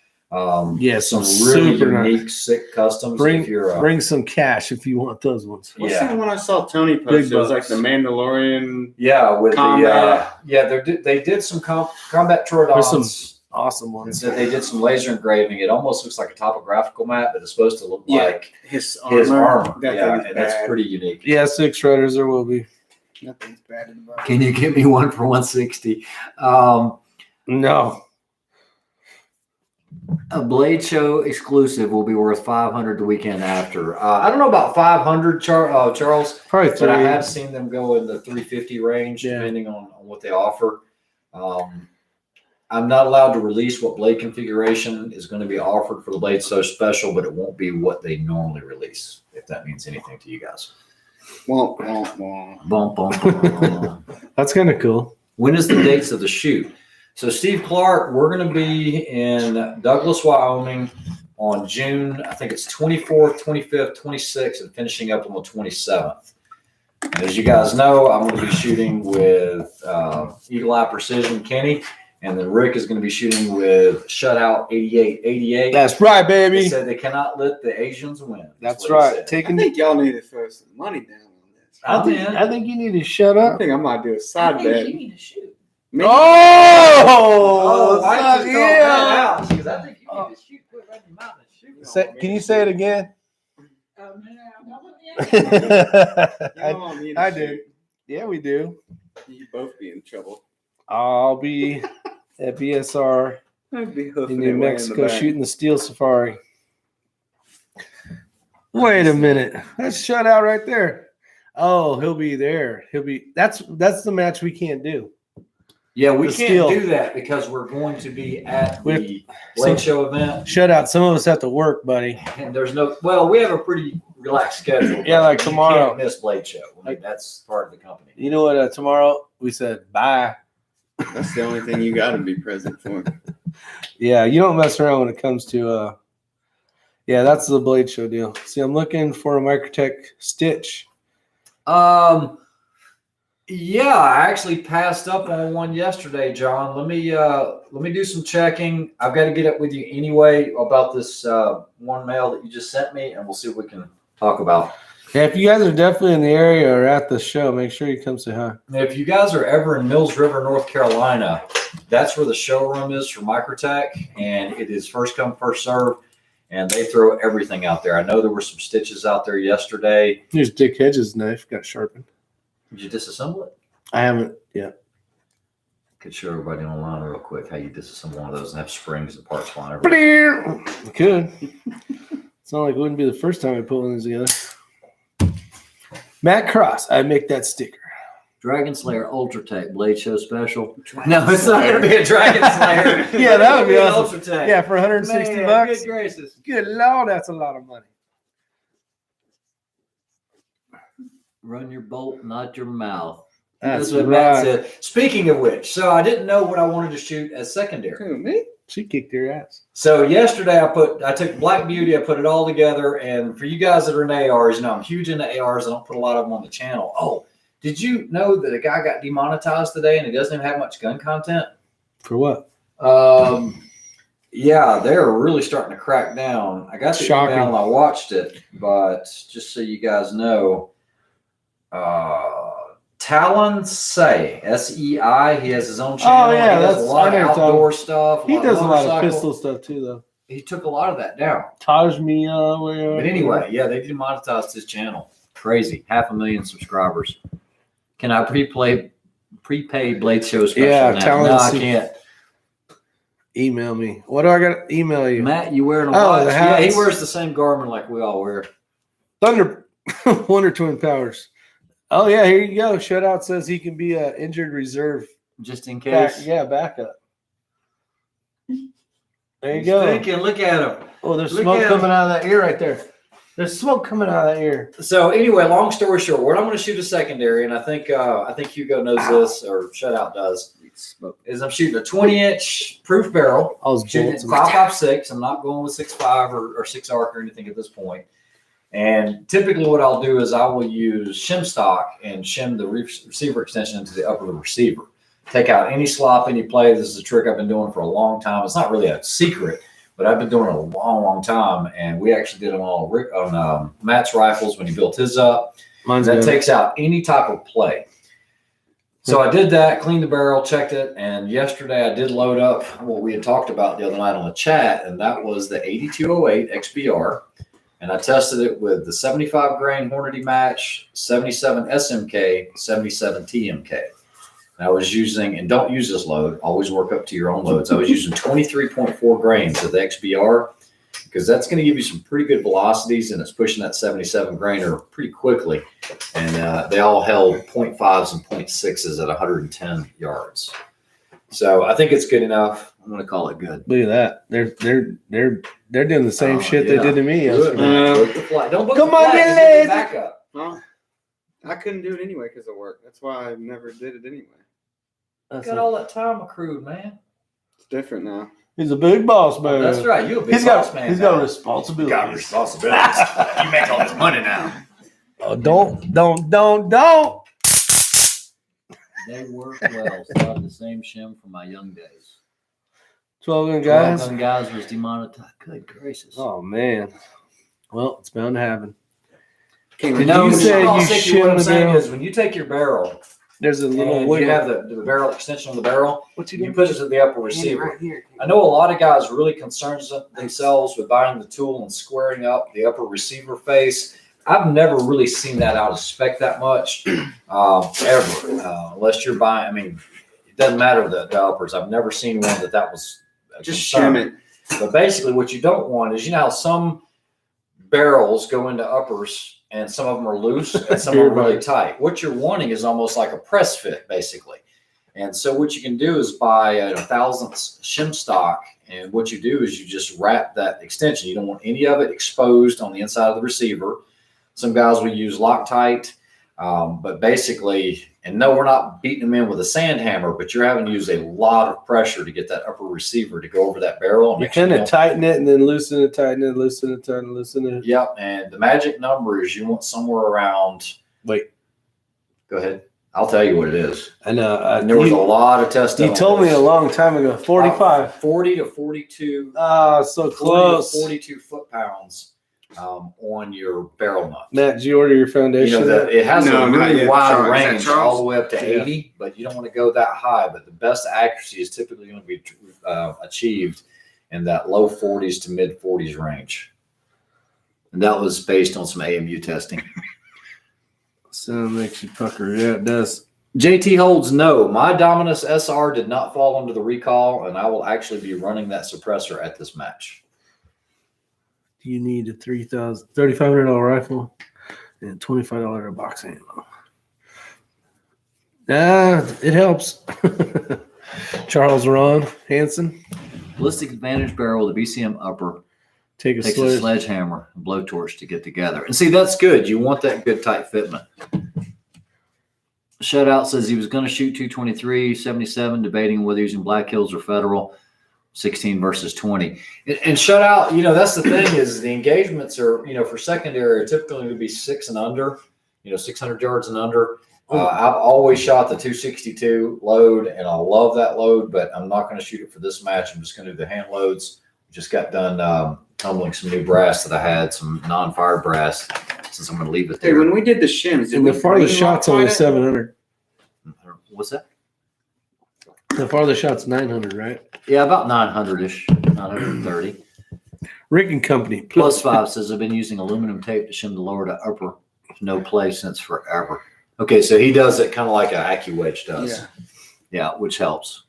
Yes, some some really super nice. unique, sick customs. Bring some cash if you want those ones. What's Yeah. that one I saw Tony post? It was like bucks. the Mandalorian. Yeah, with Combat. they did some combat There's some Troodons. awesome And ones. so they did some laser engraving. It almost looks like a topographical map, but it's supposed to look Yeah. like His his armor. That Yeah, thing's and that's bad. pretty unique. Yeah, 6 Shredders there will be. Nothing's bad about it. Can you get me one for 160? No. A Blade Show exclusive will be worth $500 the weekend after. I don't know about 500, Charles, Probably but I 3. have seen them go in the 350 range, Yeah. depending on what they offer. I'm not allowed to release what blade configuration is going to be offered for the Blade Show special, but it won't be what they normally release, if that means anything to you guys. Womp, womp, womp. Bump, bump, bump. That's kind of cool. When is the dates of the shoot? So Steve Clark, we're going to be in Douglas, Wyoming on June, I think it's 24th, 25th, 26th, and finishing up on the 27th. And as you guys know, I'm going to be shooting with Eagle Eye Precision Kenny, and then Rick is going to be shooting with Shutout 8888. That's right, They baby. said they cannot let the Asians win. That's what he right. said. I Taking. think y'all need to throw some money down on this. I think you need to shut I up. think I might do a I side think bet. you need to shoot. Me? Oh, I son, just called that yeah. out, because I think you need to shoot. Put it right in your mouth and shoot. Can you say it again? I did. Yeah, we do. You both be in trouble. I'll be at BSR I'd be hoofing in it New way in Mexico the back. shooting the Steel Safari. Wait a minute. That's shut out right there. Oh, he'll be there. That's the match we can't do. Yeah, we The can't steel. do that because we're going to be at We- the Blade Show event, Shut out. Some of us have to work, buddy. and there's no. Well, we have a pretty relaxed schedule. Yeah, but like you tomorrow. can't miss Blade Show. I mean, that's part of the company. You know what? Tomorrow we said bye. That's the only thing you got to be present for. Yeah, you don't mess around when it comes to. Yeah, that's the Blade Show deal. See, I'm looking for a Microtech Stitch. Yeah, I actually passed up on one yesterday, John. Let me do some checking. I've got to get up with you anyway about this one mail that you just sent me, and we'll see what we can talk about. Yeah, if you guys are definitely in the area or at the show, make sure you come say hi. If you guys are ever in Mills River, North Carolina, that's where the showroom is for Microtech, and it is first come, first serve, and they throw everything out there. I know there were some stitches out there yesterday. Here's Dick Hedges' knife, got sharpened. Did you disassemble it? I haven't yet. Could show everybody online real quick how you disassemble one of those and have springs and parts flying everywhere. Good. It's not like it wouldn't be the first time I put one of these together. Matt Cross, I make that sticker. Dragon Slayer Ultratech Blade Show special. No, it's not going to be a Dragon Slayer. Yeah, that would be It's awesome. an Ultratech. Yeah, for 160 Man, bucks. Good gracious. Good Lord, that's a lot of money. Run your bolt, not your mouth. That's what Matt right. said. Speaking of which, so I didn't know what I wanted to shoot as secondary. Who, me? She kicked your ass. So yesterday I took Black Beauty, I put it all together, and for you guys that are in ARs, you know I'm huge into ARs. I don't put a lot of them on the channel. Oh, did you know that a guy got demonetized today and he doesn't even have much gun content? For what? Yeah, they're really starting to crack down. I got the Shocking. email and I watched it, but just so you guys know, Talon Say, SEI, he has his own channel. yeah, he does a that's- lot I of know outdoor stuff. He does a lot of motorcycle. pistol stuff too, though. He took a lot of that down. Taj Mia. But anyway, yeah, they demonetized his channel. Crazy. 500,000 subscribers. Can I prepay Blade Show special Yeah, now? Talon No, I C- can't. Email me. What do I got to email you? Matt, you wearing a Oh, watch? the Yeah, he hats. wears the same garment like we all wear. Thunder Wonder Twin Powers. Oh yeah, here you go. Shutout says he can be an injured reserve. Just in Back, case. yeah, backup. There you He's go. thinking, look at him. Oh, there's Look smoke at coming out of that ear right there. There's smoke coming out of that ear. So anyway, long story short, what I'm going to shoot a secondary, and I think Hugo knows this, or Shutout does, is I'm shooting a 20-inch proof barrel. I was Shooting bolts. at 5.56. I'm not going with 6.5 or 6 arc or anything at this point. And typically what I'll do is I will use shim stock and shim the receiver extension into the upper of the receiver. Take out any slop, any play. This is a trick I've been doing for a long time. It's not really a secret, but I've been doing it a long, long time. And we actually did them all on Matt's rifles when he built his up. Mine's That good. takes out any type of play. So I did that, cleaned the barrel, checked it, and yesterday I did load up what we had talked about the other night on the chat, and that was the 8208 XBR. And I tested it with the 75 grain Hornady match, 77 SMK, 77 TMK. And I was using, and don't use this load, always work up to your own loads. I was using 23.4 grains of the XBR because that's going to give you some pretty good velocities, and it's pushing that 77 grainer pretty quickly. And they all held 0.5s and 0.6s at 110 yards. So I think it's good enough. I'm going to call it good. Look at that. They're doing the same shit they yeah. did to me Good, yesterday. man. Book the flight. Don't book Come the on, flight. get Just get lazy. the backup. Well, I couldn't do it anyway because of work. That's why I never did it anyway. Got all that time accrued, man. It's different now. He's a big boss, man. That's right. You a big He's boss got man. he's now. got responsibilities. Got responsibilities. You make all this money now. Oh, don't. They work well. Still have the same shim from my young days. 12 guys. 12 guys was demonetized. Good gracious. Oh man. Well, it's bound to happen. Can't Did remember. you say you what I'm shimmed the saying barrel? is when you take your barrel There's a little and wiggle. you have the barrel extension on the barrel, What you put it to the upper receiver. Right here. I know a lot of guys really concern themselves with buying the tool and squaring up the upper receiver face. I've never really seen that out of spec that much, ever, unless you're buying. I mean, it doesn't matter the uppers. I've never seen one that was a Just concern. shim it. But basically, what you don't want is, you know how some barrels go into uppers and some of them are loose and some are really tight. What you're wanting is almost like a press fit, basically. And so what you can do is buy a 1,000th shim stock, and what you do is you just wrap that extension. You don't want any of it exposed on the inside of the receiver. Some guys will use Loctite, but basically, and no, we're not beating them in with a sand hammer, but you're having to use a lot of pressure to get that upper receiver to go over that barrel. And You make sure kind you of don't- tighten it and then loosen it, tighten it, loosen it, tighten it, loosen it. Yep, and the magic number is you want somewhere around. Wait. Go ahead. I'll tell you what it is. I know. And there was a lot of testing. You told me a long time ago. 45. 40 to 42. Ah, so 40 close. to 42 foot-pounds on your barrel nut. Matt, did you order your You foundation? know that it has No, a not really yet. wide Charles, is that range, Charles? all the way up to Yeah. 80, but you don't want to go that high. But the best accuracy is typically going to be achieved in that low 40s to mid 40s range. And that was based on some AMU testing. Sound makes you pucker. Yeah, it does. JT holds no. My Dominus SR did not fall under the recall, and I will actually be running that suppressor at this match. You need a $3,500 rifle and $25 box ammo. It helps. Charles Ron Hansen, Ballistic Advantage barrel, the BCM upper, take a takes a sledge. sledgehammer and blowtorch to get together. And see, that's good. You want that good tight fitment. Shutout says he was going to shoot 223, 77, debating whether using Black Hills or Federal, 16 versus 20. And shutout, you know, that's the thing is the engagements are, you know, for secondary are typically going to be 6 and under, you know, 600 yards and under. I've always shot the 262 load, and I love that load, but I'm not going to shoot it for this match. I'm just going to do the hand loads. Just got done tumbling some new brass that I had, some non-fired brass, since I'm going to leave it Hey, there. when we did the shims, did And we the farthest really shot's Loctite only it? 700. What's that? The farthest shot's 900, right? Yeah, about 900-ish, 930. Rick and Company. Plus 5 says I've been using aluminum tape to shim the lower to upper. No play since forever. Okay, so he does it kind of like an AccuWedge does. Yeah. Yeah, which helps.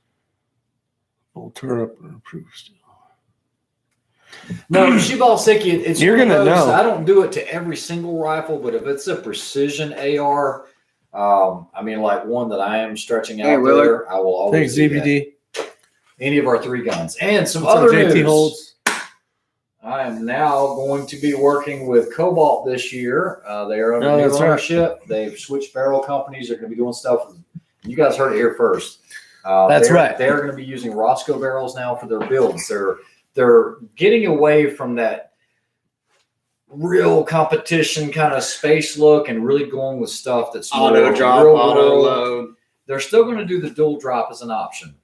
We'll turn up and improve still. No, Shibalseki, it's You're one of gonna those- know. I don't do it to every single rifle, but if it's a precision AR, I mean, like one that I am stretching out Hey, Willard. there, I will always Thanks, do that. ZBD. Any of our 3 guns and some What's up, other JT news. Holds? I am now going to be working with Cobalt this year. They are under Oh, new that's right. ownership. They've switched barrel companies. They're going to be doing stuff. You guys heard it here first. That's right. They're going to be using Roscoe barrels now for their builds. They're getting away from that real competition kind of space look and really going with stuff that's Auto more drop, real auto world. load. They're still going to do the dual drop as an option,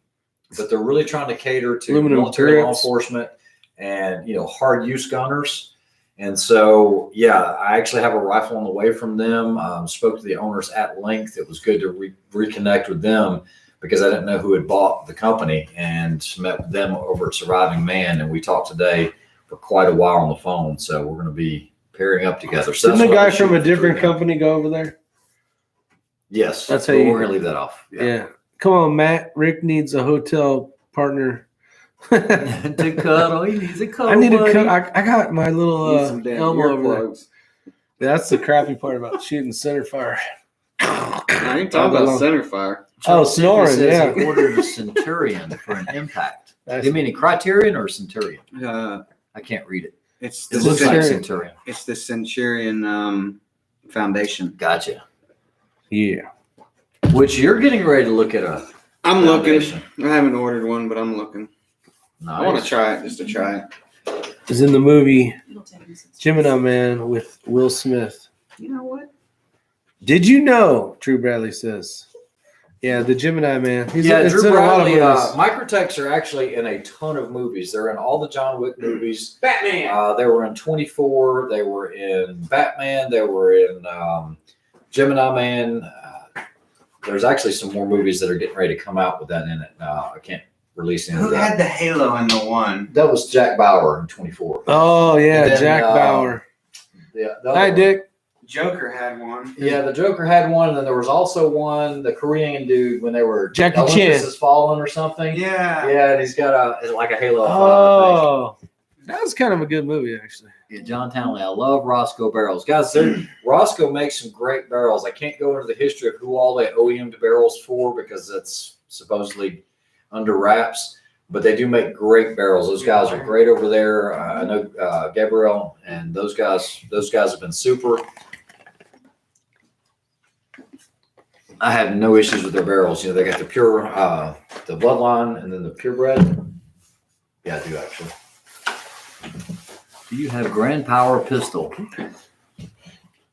but they're really trying to cater to Aluminum military law grips. enforcement and, you know, hard use gunners. And so, yeah, I actually have a rifle on the way from them. Spoke to the owners at length. It was good to reconnect with them because I didn't know who had bought the company, and met with them over at Surviving Man. And we talked today for quite a while on the phone. So we're going to be pairing up together. So Didn't that's the what guy I'm from shooting a for different 3 guns. company go over there? Yes. That's how but you- we're going to leave that off. Yeah. Come on, Matt. Rick needs a hotel partner. To cuddle, he needs a cuddle. I need to buddy. cut. I got my little Need some damn Elmo over there. earplugs. That's the crappy part about shooting center fire. I ain't talking about center fire. Charles snoring, Sibley says yeah. He ordered a Centurion for an impact. That's- Do you mean a Criterion or a Centurion? Uh, I can't read it. it's It the looks like Centurion. Centurion. it's the Centurion Foundation. Gotcha. Yeah. Which you're getting ready to look at a I'm looking. foundation. I haven't ordered one, but I'm looking. Nice. I want to try it just to try it. Is in the movie It'll take me 6 Gemini Man with Will Smith. You know what? Did you know? True Bradley says. Yeah, the Gemini Man. Yeah, it's Drew in a lot of Bradley. movies. Microtechs are actually in a ton of movies. They're in all the John Wick movies. Batman. They were in 24. They were in Batman. They were in Gemini Man. There's actually some more movies that are getting ready to come out with that in it. I can't release any of Who that. had the halo in the one? That was Jack Bauer in 24. Oh yeah, And then, Jack Bauer. Yeah, Hi, Dick. Joker had one. Yeah, the Joker had one, and then there was also one, the Korean dude, when they were Jackie Olympus Chan. Has Fallen or something. Yeah. Yeah, and he's got like a halo. Oh, that was kind of a good movie, actually. Yeah, John Townley. I love Roscoe barrels. Guys, Roscoe makes some great barrels. I can't go into the history of who all they OEM'd barrels for because that's supposedly under wraps, but they do make great barrels. Those guys are great over there. I know Gabriel and those guys have been super. I have no issues with their barrels. You know, they got the pure, the bloodline and then the purebred. Yeah, I do actually. Do you have Grand Power Pistol?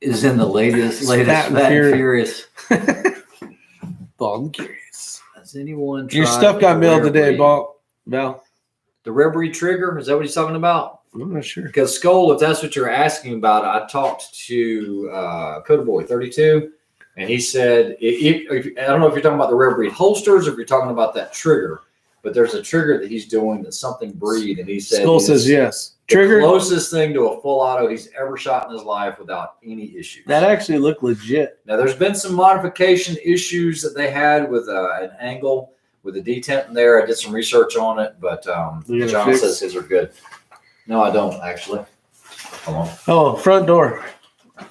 Is in the latest Fat and Fat and Furious. Bald and curious. Has anyone Your tried stuff got the mailed rare today, breed? Val. The rare breed trigger? Is that what he's talking about? I'm not sure. Because Skull, if that's what you're asking about, I talked to Coda Boy 32, and he said, I don't know if you're talking about the rare breed holsters or if you're talking about that trigger, but there's a trigger that he's doing that's something breed, and he said Skull it's says yes. the Trigger. closest thing to a full auto he's ever shot in his life without any issues. That actually looked legit. Now, there's been some modification issues that they had with an angle with a detent in there. I did some research on it, but You gotta John fix- says his are good. No, I don't actually. Hold on. Oh, front door. I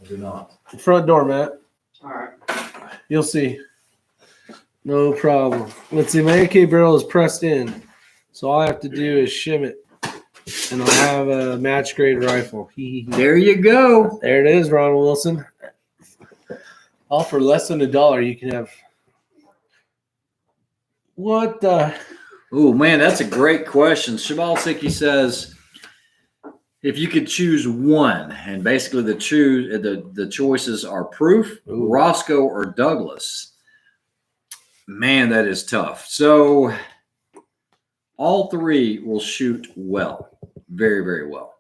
do not. Front door, Matt. All right. You'll see. No problem. Let's see. My AK barrel is pressed in, so all I have to do is shim it, and I'll have a match grade rifle. There you go. There it is, Ron Wilson. All for less than $1, you can have. What the? Oh man, that's a great question. Shabalsiki says, if you could choose one, and basically the choices are Proof, Ooh. Roscoe, or Douglas. Man, that is tough. So all three will shoot well, very, very well.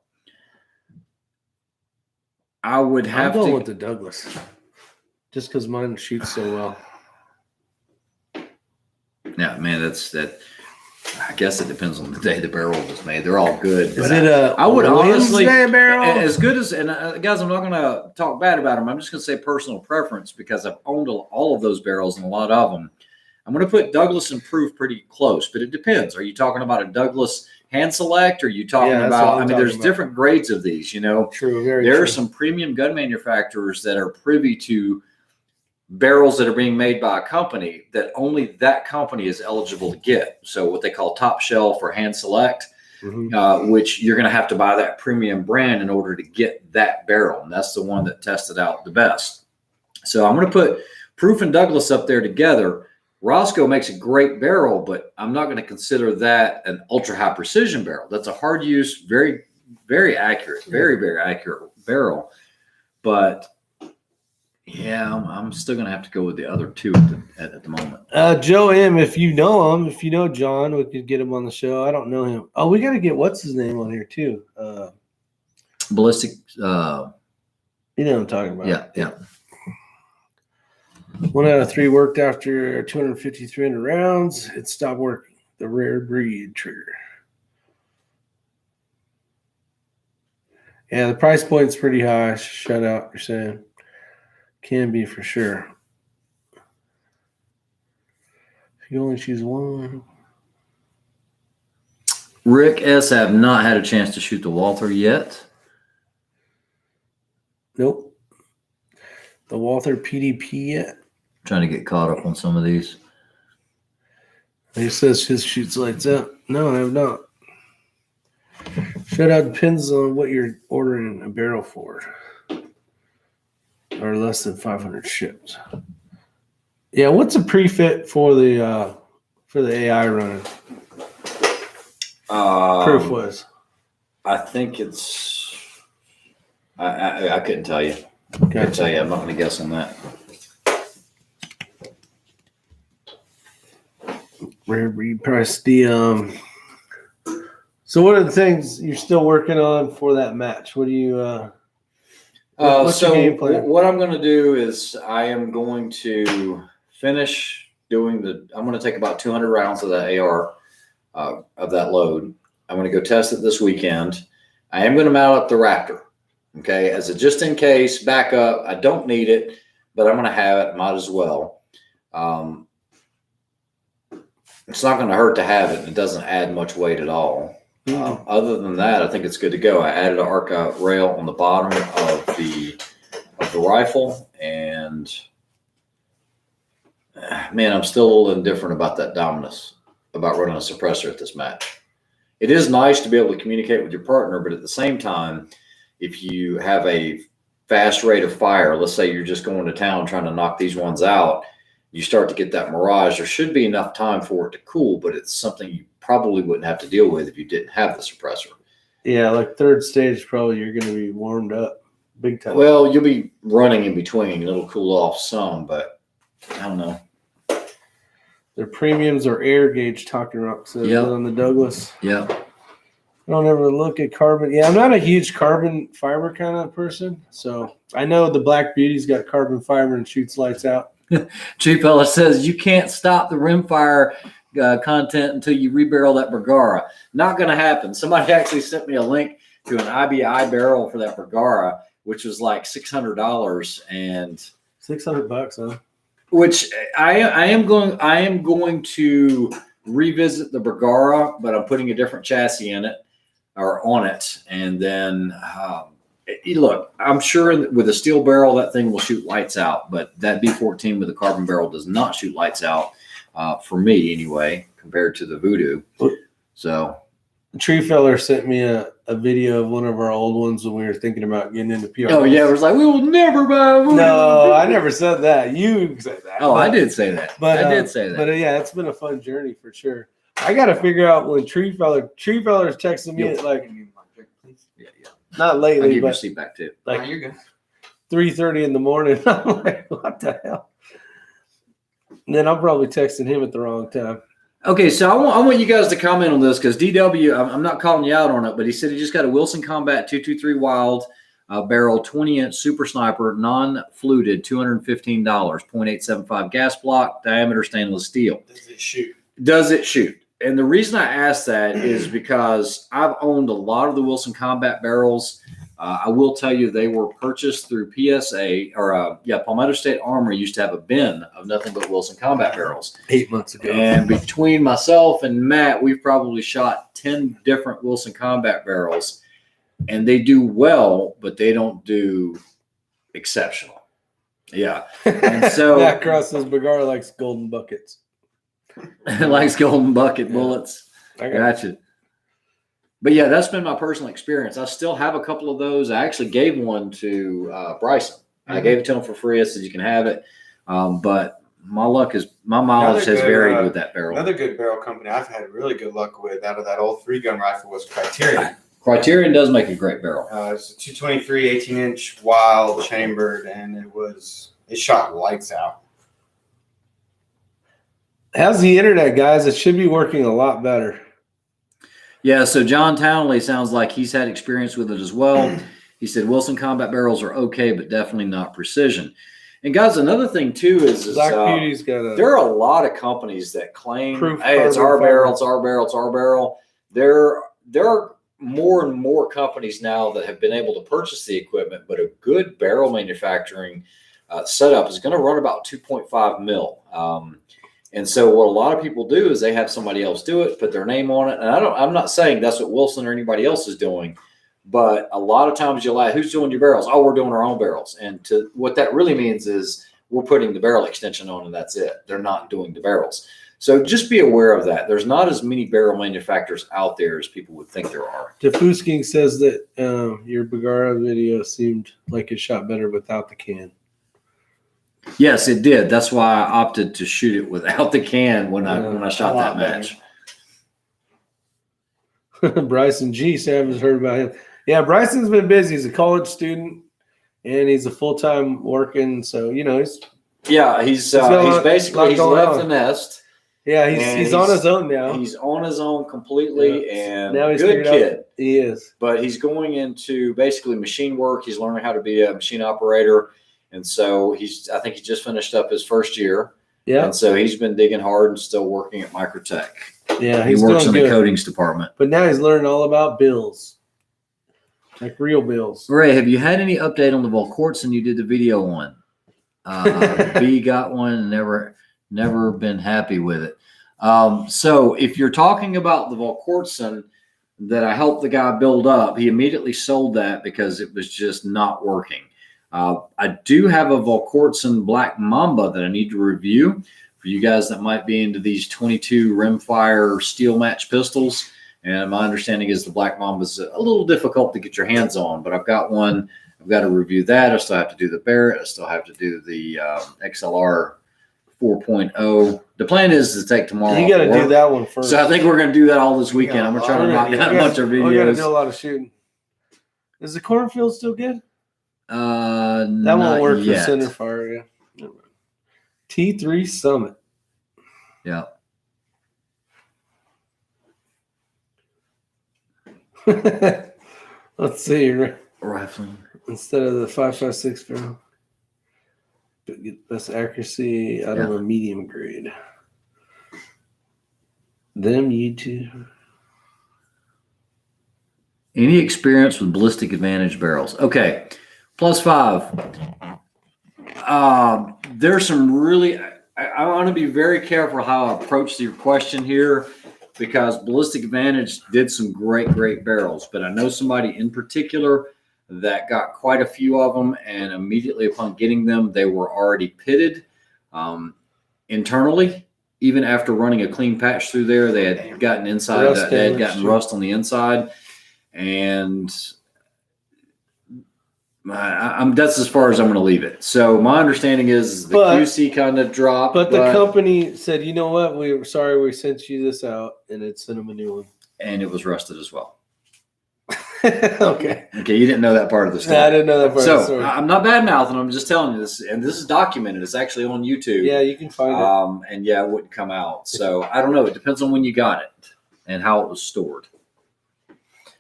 I would I'm have going to. with the Douglas, just because mine shoots so well. Yeah, man, that's that. I guess it depends on the day the barrel was made. They're all good. Is but it a? I would honestly, Wednesday barrel? as good as, and guys, I'm not going to talk bad about them. I'm just going to say personal preference because I've owned all of those barrels and a lot of them. I'm going to put Douglas and Proof pretty close, but it depends. Are you talking about a Douglas hand select? Or are you talking Yeah, that's about? what I'm I mean, talking there's about. different grades of these. You know, True. Very. there true. are some premium gun manufacturers that are privy to barrels that are being made by a company that only that company is eligible to get. So what they call top shelf or hand select, Mhm. which you're going to have to buy that premium brand in order to get that barrel. And that's the one that tested out the best. So I'm going to put Proof and Douglas up there together. Roscoe makes a great barrel, but I'm not going to consider that an ultra high precision barrel. That's a hard use, very, very accurate, very, very accurate barrel. But yeah, I'm still going to have to go with the other two at the moment. Joe M, if you know him, if you know John, we could get him on the show. I don't know him. Oh, we got to get what's his name on here too. Ballistic, You know what I'm talking about. yeah. 1 out of 3 worked after 250, 300 rounds. It stopped working. The rare breed trigger. Yeah, the price point's pretty high. Shut out, you're saying. Can be for sure. You only choose one. Rick S. have not had a chance to shoot the Walther yet. Nope. The Walther PDP yet? Trying to get caught up on some of these. He says his shoots lights out. No, I have not. Shutout depends on what you're ordering a barrel for. Or less than 500 shipped. Yeah, what's a pre-fit for the AI running? Proof was. I think it's. I couldn't tell you. I couldn't tell you. I'm not going to guess on that. Rare breed price. So what are the things you're still working on for that match? What do you? What's your game plan? What I'm going to do is I am going to finish doing I'm going to take about 200 rounds of that AR of that load. I'm going to go test it this weekend. I am going to mount up the Raptor, okay, as a just in case backup. I don't need it, but I'm going to have it. Might as well. It's not going to hurt to have it. It doesn't add much weight at all. Other than that, I think it's good to go. I added an Arca rail on the bottom of the rifle, and man, I'm still a little indifferent about that Dominus, about running a suppressor at this match. It is nice to be able to communicate with your partner, but at the same time, if you have a fast rate of fire, let's say you're just going to town trying to knock these ones out, you start to get that mirage. There should be enough time for it to cool, but it's something you probably wouldn't have to deal with if you didn't have the suppressor. Yeah, like third stage, probably you're going to be warmed up big time. Well, you'll be running in between. It'll cool off some, but I don't know. Their premiums are air gauge, Talking Rock says on the Douglas. Yeah. I don't ever look at carbon. Yeah, I'm not a huge carbon fiber kind of person. So I know the Black Beauty's got carbon fiber and shoots lights out. Chief Fella says you can't stop the rimfire content until you rebarrel that Bergara. Not going to happen. Somebody actually sent me a link to an IBI barrel for that Bergara, which was like $600 and $600, huh? Which I am going to revisit the Bergara, but I'm putting a different chassis in it or on it, and then look, I'm sure with a steel barrel that thing will shoot lights out, but that B14 with a carbon barrel does not shoot lights out. For me anyway, compared to the Voodoo. So the Tree Feller sent me a video of one of our old ones when we were thinking about getting into PR. Oh yeah, it was like, we will never buy a Voodoo. No, I never said that. You said that. Oh, I did say that. But I did say that. But yeah, it's been a fun journey for sure. I got to figure out when Tree Feller's texting me at like, not lately, I'll give but your seat back too. Like you're good. 3:30 in the morning. I'm like, what the hell? And then I'm probably texting him at the wrong time. Okay, so I want you guys to comment on this because DW, I'm not calling you out on it, but he said he just got a Wilson Combat 223 Wild barrel 20-inch Super Sniper, non-fluted, $215, 0.875 gas block, diameter stainless steel. Does it shoot? Does it shoot? And the reason I ask that is because I've owned a lot of the Wilson Combat barrels. I will tell you they were purchased through PSA or Palmetto State Armory used to have a bin of nothing but Wilson Combat barrels 8 months ago. And between myself and Matt, we've probably shot 10 different Wilson Combat barrels, and they do well, but they don't do exceptional. Yeah. And so Matt Cross says Bergara likes golden buckets. likes golden bucket bullets. I Gotcha. But yeah, that's been my personal experience. I still have a couple of those. I actually gave one to Bryson. I gave it to him for free. I said, you can have it. But my mileage has varied with that barrel. Another good barrel company I've had really good luck with out of that old 3-gun rifle was Criterion. Criterion does make a great barrel. It's a 223 18-inch wild chambered, and it shot lights out. How's the internet, guys? It should be working a lot better. Yeah, so John Townley sounds like he's had experience with it as well. He said Wilson Combat barrels are okay, but definitely not precision. And guys, another thing too is Black Beauty's got a. There are a lot of companies that claim, Proof hey, it's our carbon barrel, it's our barrel, it's our barrel. There are more and more companies now that have been able to purchase the equipment, but a good barrel manufacturing setup is going to run about 2.5 mil. And so what a lot of people do is they have somebody else do it, put their name on it. And I'm not saying that's what Wilson or anybody else is doing, but a lot of times you'll ask, who's doing your barrels? Oh, we're doing our own barrels. And what that really means is we're putting the barrel extension on and that's it. They're not doing the barrels. So just be aware of that. There's not as many barrel manufacturers out there as people would think there are. Diffusking says that your Bagara video seemed like it shot better without the can. Yes, it did. That's why I opted to shoot it without the can when I shot that match. Bryson G. Sam has heard about him. Yeah, Bryson's been busy. He's a college student and he's a full-time working. So, you know, he's basically left the nest. Yeah, he's on his own now. He's on his own completely, and now he's good kid. He is. But he's going into basically machine work. He's learning how to be a machine operator. And so I think he just finished up his first year. Yeah. And so he's been digging hard and still working at Microtech. Yeah, he works in the coatings department. But now he's learning all about bills. Like real bills. Ray, have you had any update on the Volquartsen you did the video on? B got one and never been happy with it. So if you're talking about the Volquartsen that I helped the guy build up, he immediately sold that because it was just not working. I do have a Volquartsen Black Mamba that I need to review for you guys that might be into these 22 rimfire steel match pistols. And my understanding is the Black Mamba is a little difficult to get your hands on, but I've got one. I've got to review that. I still have to do the Barrett. I still have to do the XLR 4.0. The plan is to take tomorrow. You got to do that one first. So I think we're going to do that all this weekend. I'm going to try to knock out a bunch of videos. We got to do a lot of shooting. Is the cornfield still good? That won't work for center fire. Yeah. T3 Summit. Yeah. Let's see. Rifling. Instead of the 5.56 barrel. Get best accuracy out of a medium grade. Them YouTube. Any experience with ballistic advantage barrels? Okay. +5. There's some really, I want to be very careful how I approach your question here because Ballistic Advantage did some great barrels, but I know somebody in particular that got quite a few of them, and immediately upon getting them, they were already pitted internally. Even after running a clean patch through there, they had gotten inside, they had gotten rust on the inside, and that's as far as I'm going to leave it. So my understanding is the QC kind of dropped. But the company said, you know what? We're sorry we sent you this out, and it sent them a new one. And it was rusted as well. Okay, you didn't know that part of the story. Yeah, I didn't know that part of the story. I'm not bad mouthing. I'm just telling you this, and this is documented. It's actually on YouTube. Yeah, you can find it. And yeah, it wouldn't come out. So I don't know. It depends on when you got it and how it was stored.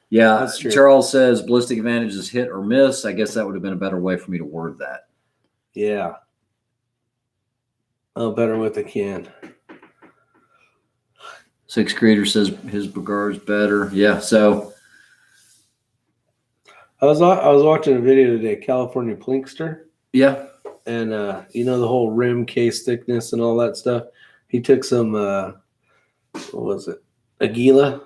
Yeah, that's true. Charles says Ballistic Advantage is hit or miss. I guess that would have been a better way for me to word that. Yeah. Oh, better with the can. Six Creator says his Bagard is better. Yeah, so. I was watching a video today, California Plinkster. Yeah. And, you know, the whole rim case thickness and all that stuff. He took some, what was it? Aguila.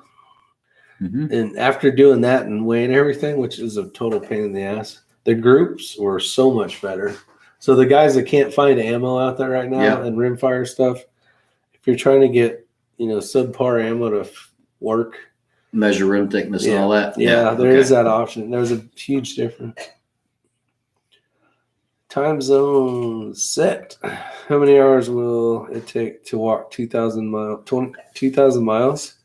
Mm-hmm. And after doing that and weighing everything, which is a total pain in the ass, the groups were so much better. So the guys that can't find ammo out there right now and rimfire stuff, if you're trying to get, you know, subpar ammo to work, measure rim thickness and all that. Yeah, there is that option. There's a huge difference. Time zone set. How many hours will it take to walk 2,000 miles? 2,000 miles?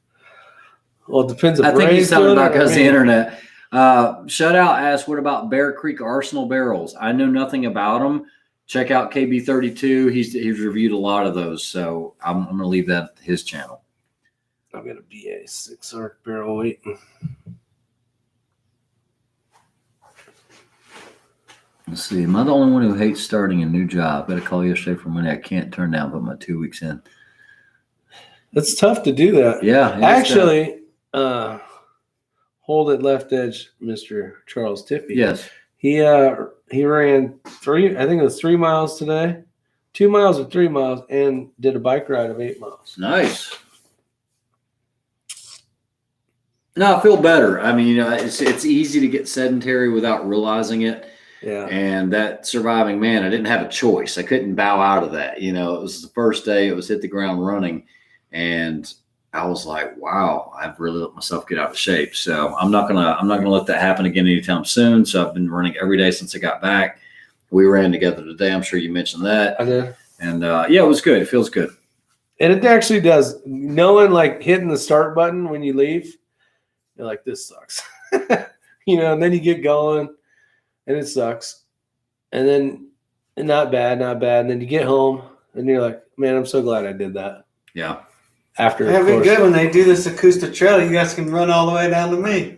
Well, it depends. I think he's talking about because the internet. Shutout asks, what about Bear Creek Arsenal barrels? I know nothing about them. Check out KB32. He's reviewed a lot of those. So I'm going to leave that to his channel. I've got a BA 6 arc barrel waiting. Let's see. Am I the only one who hates starting a new job? Got a call yesterday for money I can't turn down, but my 2 weeks in. It's tough to do that. Yeah. Actually, hold it left edge, Mr. Charles Tippy. Yes. He ran 3 miles today, 2 miles or 3 miles, and did a bike ride of 8 miles. Nice. No, I feel better. I mean, it's easy to get sedentary without realizing it. Yeah. And that surviving man, I didn't have a choice. I couldn't bow out of that. You know, it was the first day. It was hit the ground running, and I was like, wow, I've really let myself get out of shape. So I'm not gonna let that happen again anytime soon. So I've been running every day since I got back. We ran together today. I'm sure you mentioned that. I did. And yeah, it was good. It feels good. And it actually does. Knowing like hitting the start button when you leave, you're like, this sucks. You know, and then you get going and it sucks. And then not bad. And then you get home and you're like, man, I'm so glad I did that. Yeah. After It'd be good when they do this acoustic trail. You guys can run all the way down to me.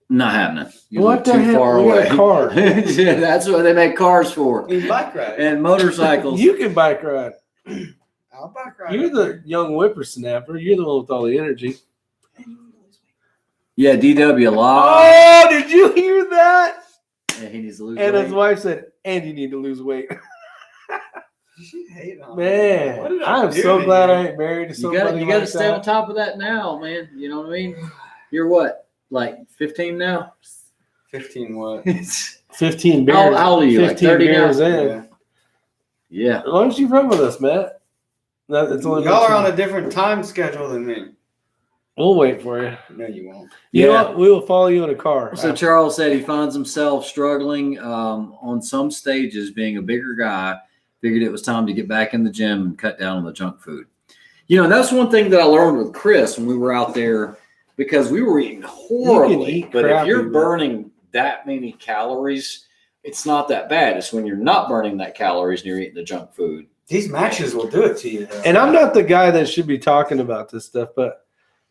Not happening. You What live the too hell? far We got away. a car. Yeah, that's what they make cars for. You bike ride. And motorcycles. You can bike ride. I'll bike ride. You're the young whippersnapper. You're the one with all the energy. Yeah, DW a lot. Oh, did you hear that? Yeah, he needs to lose And weight. his wife said, and you need to lose weight. She hate on Man, me. What did I I'm do so to glad you? I ain't married to You somebody got to like stay on that. top of that now, man. You know what I mean? You're what, like 15 now? 15 what? 15 beers. How old are you, like 15 30 now? beers in. Yeah. Yeah. Why don't you run with us, Matt? It's only Y'all are on a different time schedule than me. We'll wait for you. No, you won't. You know Yeah. what? We will follow you in a car. So Charles said he finds himself struggling on some stages, being a bigger guy. Figured it was time to get back in the gym and cut down on the junk food. You know, that's one thing that I learned with Chris when we were out there, because we were eating horribly. eat But if crappy, you're man. burning that many calories, it's not that bad. It's when you're not burning that calories and you're eating the junk food. These matches will do it to you. Though. And I'm not the guy that should be talking about this stuff, but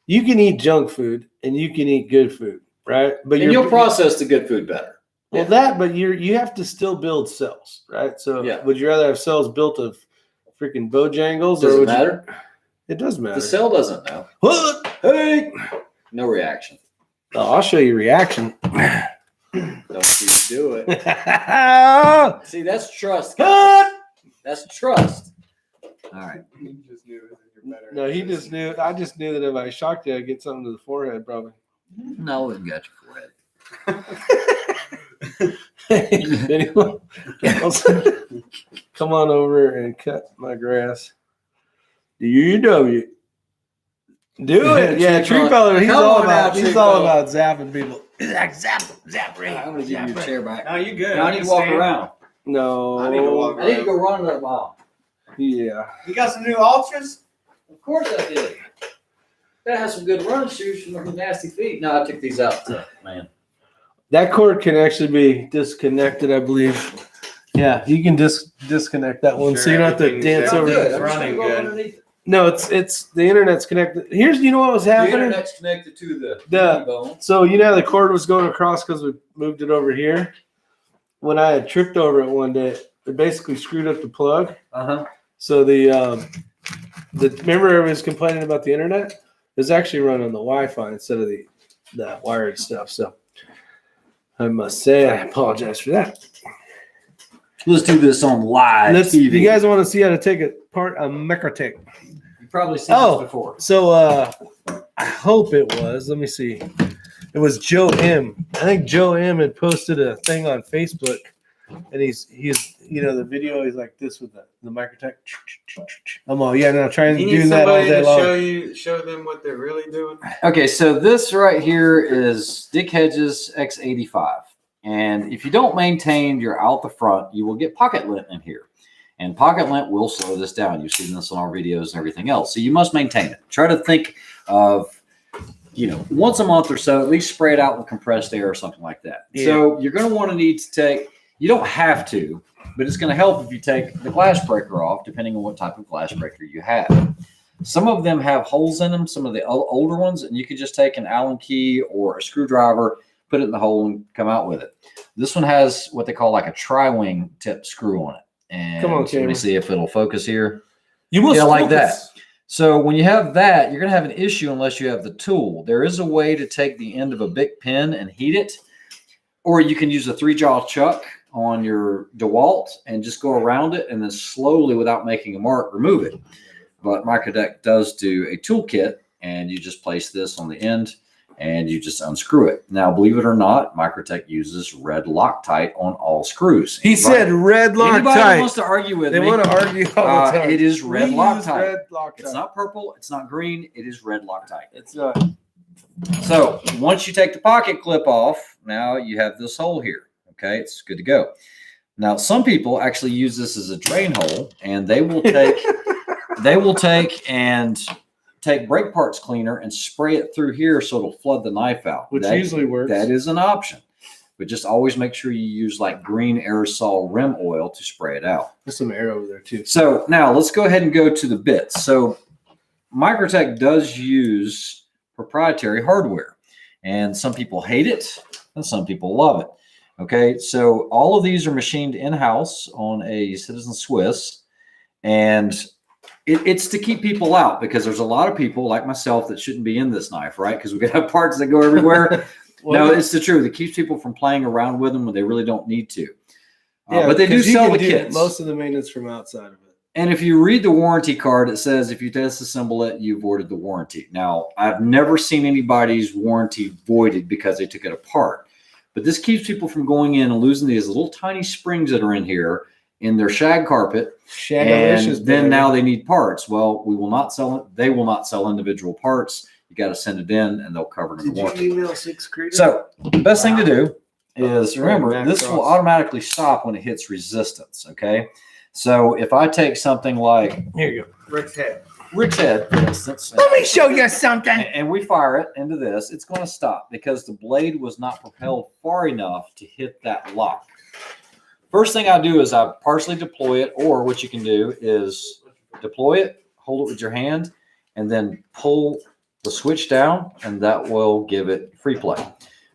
you can eat junk food and you can eat good food, right? But And you'll process the good food better. Well, but you have to still build cells, right? So Yeah. would you rather have cells built of freaking Bojangles Does or it would matter? It does matter. The cell doesn't know. What? Hey! No reaction. Oh, I'll show you reaction. Don't you do it. What? See, that's trust, guys. That's trust. All right. You just knew it was in your better No, he interest. just knew. I just knew that if I shocked you, I'd get something to the forehead, probably. No, we got your forehead. Anyone else? Come on over and cut my grass. DW. Do it. Yeah, Tree Tree Feller. Feller. He's Come all on about now, Tree zapping people. Zap, zap, I'm going to give you a chair back. No, you good. Now I need to walk around. No. I need to walk I need to go run another mile. Yeah. You got some new ultras? Of course I did. That has some good running shoes from the nasty feet. No, I took these out, man. That cord can actually be disconnected, I believe. Yeah, you can disconnect that one, so you don't have to everything's dance there. over. Good. I'm just running gonna go good. underneath it. No, it's the internet's connected. You know what was The happening? internet's connected to the The- bone. So you know how the cord was going across because we moved it over here. When I had tripped over it one day, it basically screwed up the plug. Uh-huh. So the remember everybody was complaining about the internet? It was actually running on the Wi-Fi instead of the wired stuff. So I must say I apologize for that. Let's do this on live TV. You guys want to see how to take apart a Mecratech? You've probably seen Oh. this before. So I hope it was. Let me see. It was Joe M. I think Joe M had posted a thing on Facebook, and he's the video is like this with the Microtech. I'm all trying to You do need that all somebody day to long. show them what they're really doing. Okay, so this right here is Dick Hedges X85. And if you don't maintain your out the front, you will get pocket lint in here. And pocket lint will slow this down. You've seen this on our videos and everything else. So you must maintain it. Try to think of, once a month or so, at least spray it out with compressed air or something like that. Yeah. So you're going to want to need to take, you don't have to, but it's going to help if you take the glass breaker off, depending on what type of glass breaker you have. Some of them have holes in them, some of the older ones, and you could just take an Allen key or a screwdriver, put it in the hole and come out with it. This one has what they call like a tri-wing tip screw on it. And Come on, let me Cameron. see if it'll focus here. You must Yeah, like that. focus. So when you have that, you're going to have an issue unless you have the tool. There is a way to take the end of a big pin and heat it, or you can use a 3-jaw chuck on your DeWalt and just go around it and then slowly, without making a mark, remove it. But Microtech does do a toolkit, and you just place this on the end and you just unscrew it. Now, believe it or not, Microtech uses red Loctite on all screws. He said red Anybody Loctite. wants to argue with They me? want to argue all the time. It is red We use Loctite. red Loctite. It's not purple. It's not green. It is red Loctite. It's So once you take the pocket clip off, now you have this hole here. Okay, it's good to go. Now, some people actually use this as a drain hole, and they will take brake parts cleaner and spray it through here so it'll flood the knife out. which usually works. That is an option, but just always make sure you use like green aerosol rim oil to spray it out. There's some air over there too. So now let's go ahead and go to the bits. So Microtech does use proprietary hardware, and some people hate it and some people love it. Okay, so all of these are machined in-house on a Citizen Swiss, and it's to keep people out, because there's a lot of people like myself that shouldn't be in this knife, right? Because we got to have parts that go everywhere. Well, No, it's the truth. It keeps people from playing around with them when they really don't need to. yeah, but they do 'cause you sell can the do kits. most of the maintenance from outside of it. And if you read the warranty card, it says if you disassemble it, you voided the warranty. Now, I've never seen anybody's warranty voided because they took it apart. But this keeps people from going in and losing these little tiny springs that are in here in their shag carpet. Shagalicious, And then baby. now they need parts. Well, we will not sell it. They will not sell individual parts. You got to send it in and they'll cover it in the Did warranty. you email 6 Creator? So the best thing to do is, Right, remember, back this will across. automatically stop when it hits resistance. Okay. So if I take something like Here you go. Rick's head. Rick's head, for instance, Let me show you something. and we fire it into this, it's going to stop because the blade was not propelled far enough to hit that lock. First thing I do is I partially deploy it, or what you can do is deploy it, hold it with your hand, and then pull the switch down, and that will give it free play.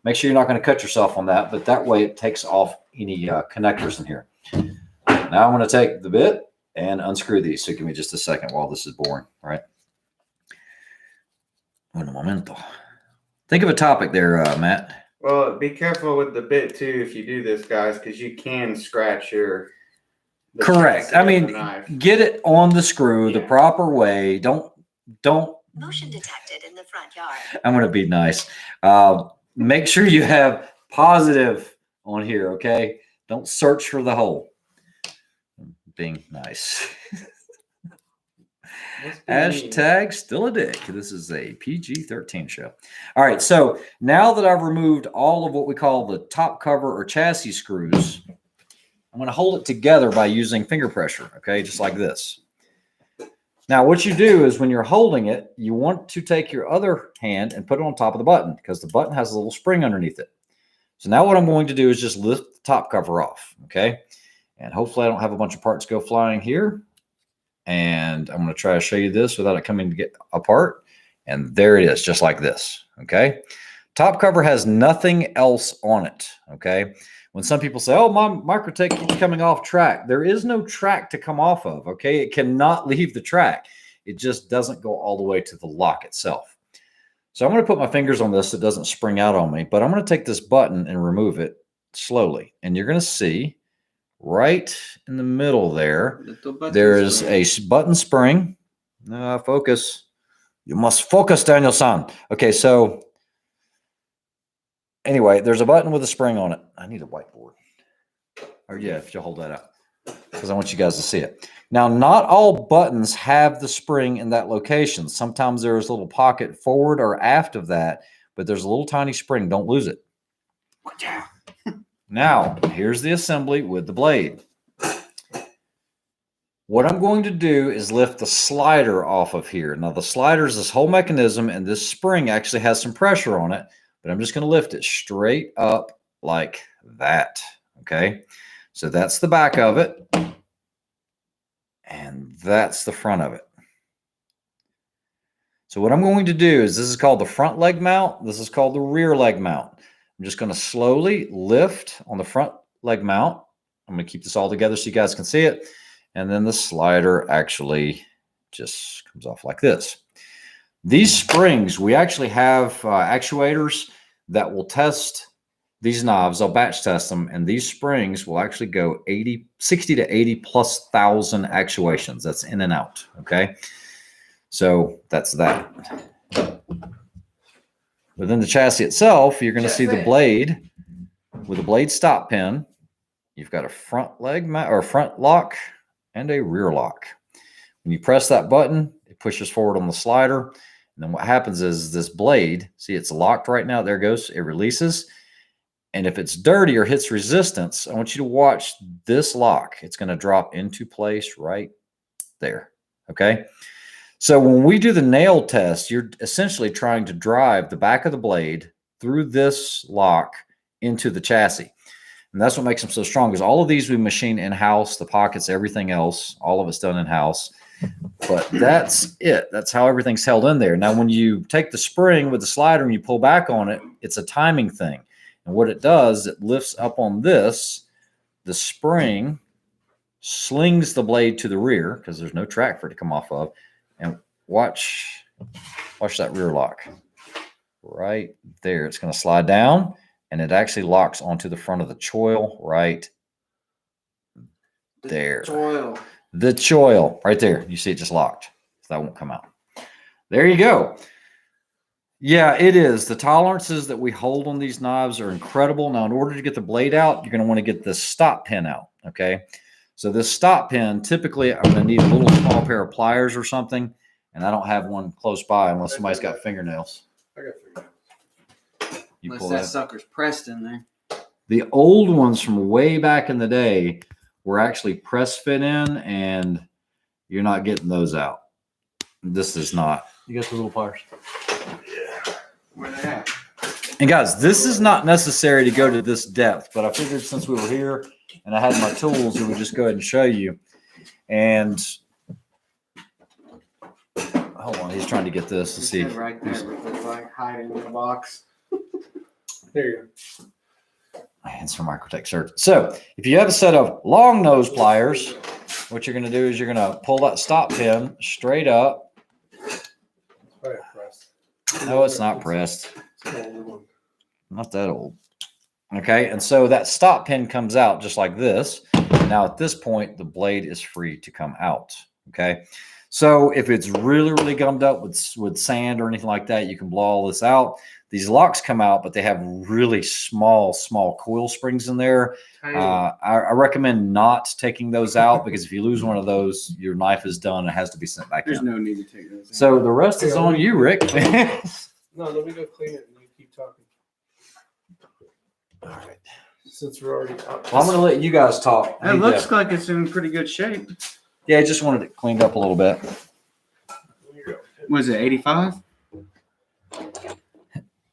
Make sure you're not going to cut yourself on that, but that way it takes off any connectors in here. Now I'm going to take the bit and unscrew these. So give me just a second while this is boring. All right. Un momento. Think of a topic there, Matt. Well, be careful with the bit too if you do this, guys, because you can scratch the Correct. chassis I of the mean, knife. get it on the screw the Yeah. proper way. Don't. Motion detected in the front yard. I'm going to be nice. Make sure you have positive on here. Okay. Don't search for the hole. Being nice. Hashtag still a dick. This is a PG-13 show. All right. So now that I've removed all of what we call the top cover or chassis screws, I'm going to hold it together by using finger pressure. Okay. Just like this. Now, what you do is when you're holding it, you want to take your other hand and put it on top of the button, because the button has a little spring underneath it. So now what I'm going to do is just lift the top cover off. Okay. And hopefully I don't have a bunch of parts go flying here. And I'm going to try to show you this without it coming to get apart. And there it is, just like this. Okay. Top cover has nothing else on it. Okay. When some people say, oh, my Microtech keeps coming off track, there is no track to come off of. Okay. It cannot leave the track. It just doesn't go all the way to the lock itself. So I'm going to put my fingers on this so it doesn't spring out on me, but I'm going to take this button and remove it slowly. And you're going to see right in the middle there, there is a button spring. Focus. You must focus, Daniel-san. Okay, so anyway, there's a button with a spring on it. I need a whiteboard. Or yeah, if you'll hold that up, because I want you guys to see it. Now, not all buttons have the spring in that location. Sometimes there's a little pocket forward or aft of that, but there's a little tiny spring. Don't lose it. Now, here's the assembly with the blade. What I'm going to do is lift the slider off of here. Now, the slider is this whole mechanism, and this spring actually has some pressure on it, but I'm just going to lift it straight up like that. Okay, so that's the back of it, and that's the front of it. So what I'm going to do is, this is called the front leg mount. This is called the rear leg mount. I'm just going to slowly lift on the front leg mount. I'm going to keep this all together so you guys can see it. And then the slider actually just comes off like this. These springs, we actually have actuators that will test these knobs, I'll batch test them, and these springs will actually go 60 to 80 plus thousand actuations. That's in and out. Okay. So that's that. Within the chassis itself, you're going to see the blade with a blade stop pin. You've got a front leg or front lock and a rear lock. When you press that button, it pushes forward on the slider. And then what happens is this blade, see, it's locked right now. There it goes. It releases. And if it's dirty or hits resistance, I want you to watch this lock. It's going to drop into place right there. Okay. So when we do the nail test, you're essentially trying to drive the back of the blade through this lock into the chassis. And that's what makes them so strong, because all of these we machine in-house, the pockets, everything else, all of it's done in-house. But that's it. That's how everything's held in there. Now, when you take the spring with the slider and you pull back on it, it's a timing thing. And what it does, it lifts up on this. The spring slings the blade to the rear because there's no track for it to come off of. And watch that rear lock right there. It's going to slide down, and it actually locks onto the front of the choil right there. The choil right there. You see it just locked. So that won't come out. There you go. Yeah, it is. The tolerances that we hold on these knobs are incredible. Now, in order to get the blade out, you're going to want to get this stop pin out. Okay. So this stop pin, typically I'm going to need a little small pair of pliers or something, and I don't have one close by unless somebody's got fingernails. I got fingernails. You Unless pull that that. sucker's pressed in there. The old ones from way back in the day were actually press fit in, and you're not getting those out. This is not. You got the little pliers? Yeah. Where they at? And guys, this is not necessary to go to this depth, but I figured since we were here and I had my tools, we would just go ahead and show you. And hold on, he's trying to get this to see. Right there, it's like hiding in the box. There you go. Hands for Microtech shirt. So if you have a set of long nose pliers, what you're going to do is you're going to pull that stop pin straight up. No, it's not pressed. Not that old. Okay, and so that stop pin comes out just like this. Now at this point, the blade is free to come out. Okay, so if it's really, really gummed up with sand or anything like that, you can blow all this out. These locks come out, but they have really small coil springs in there. I recommend not taking those out, because if you lose one of those, your knife is done. It has to be sent back There's in. no need to take those out. So the rest is on you, Rick. No, let me go clean it and you keep talking. All right. Since we're already out. Well, I'm going to let you guys talk. It looks like it's in pretty good shape. Yeah, I just wanted it cleaned up a little bit. Was it 85?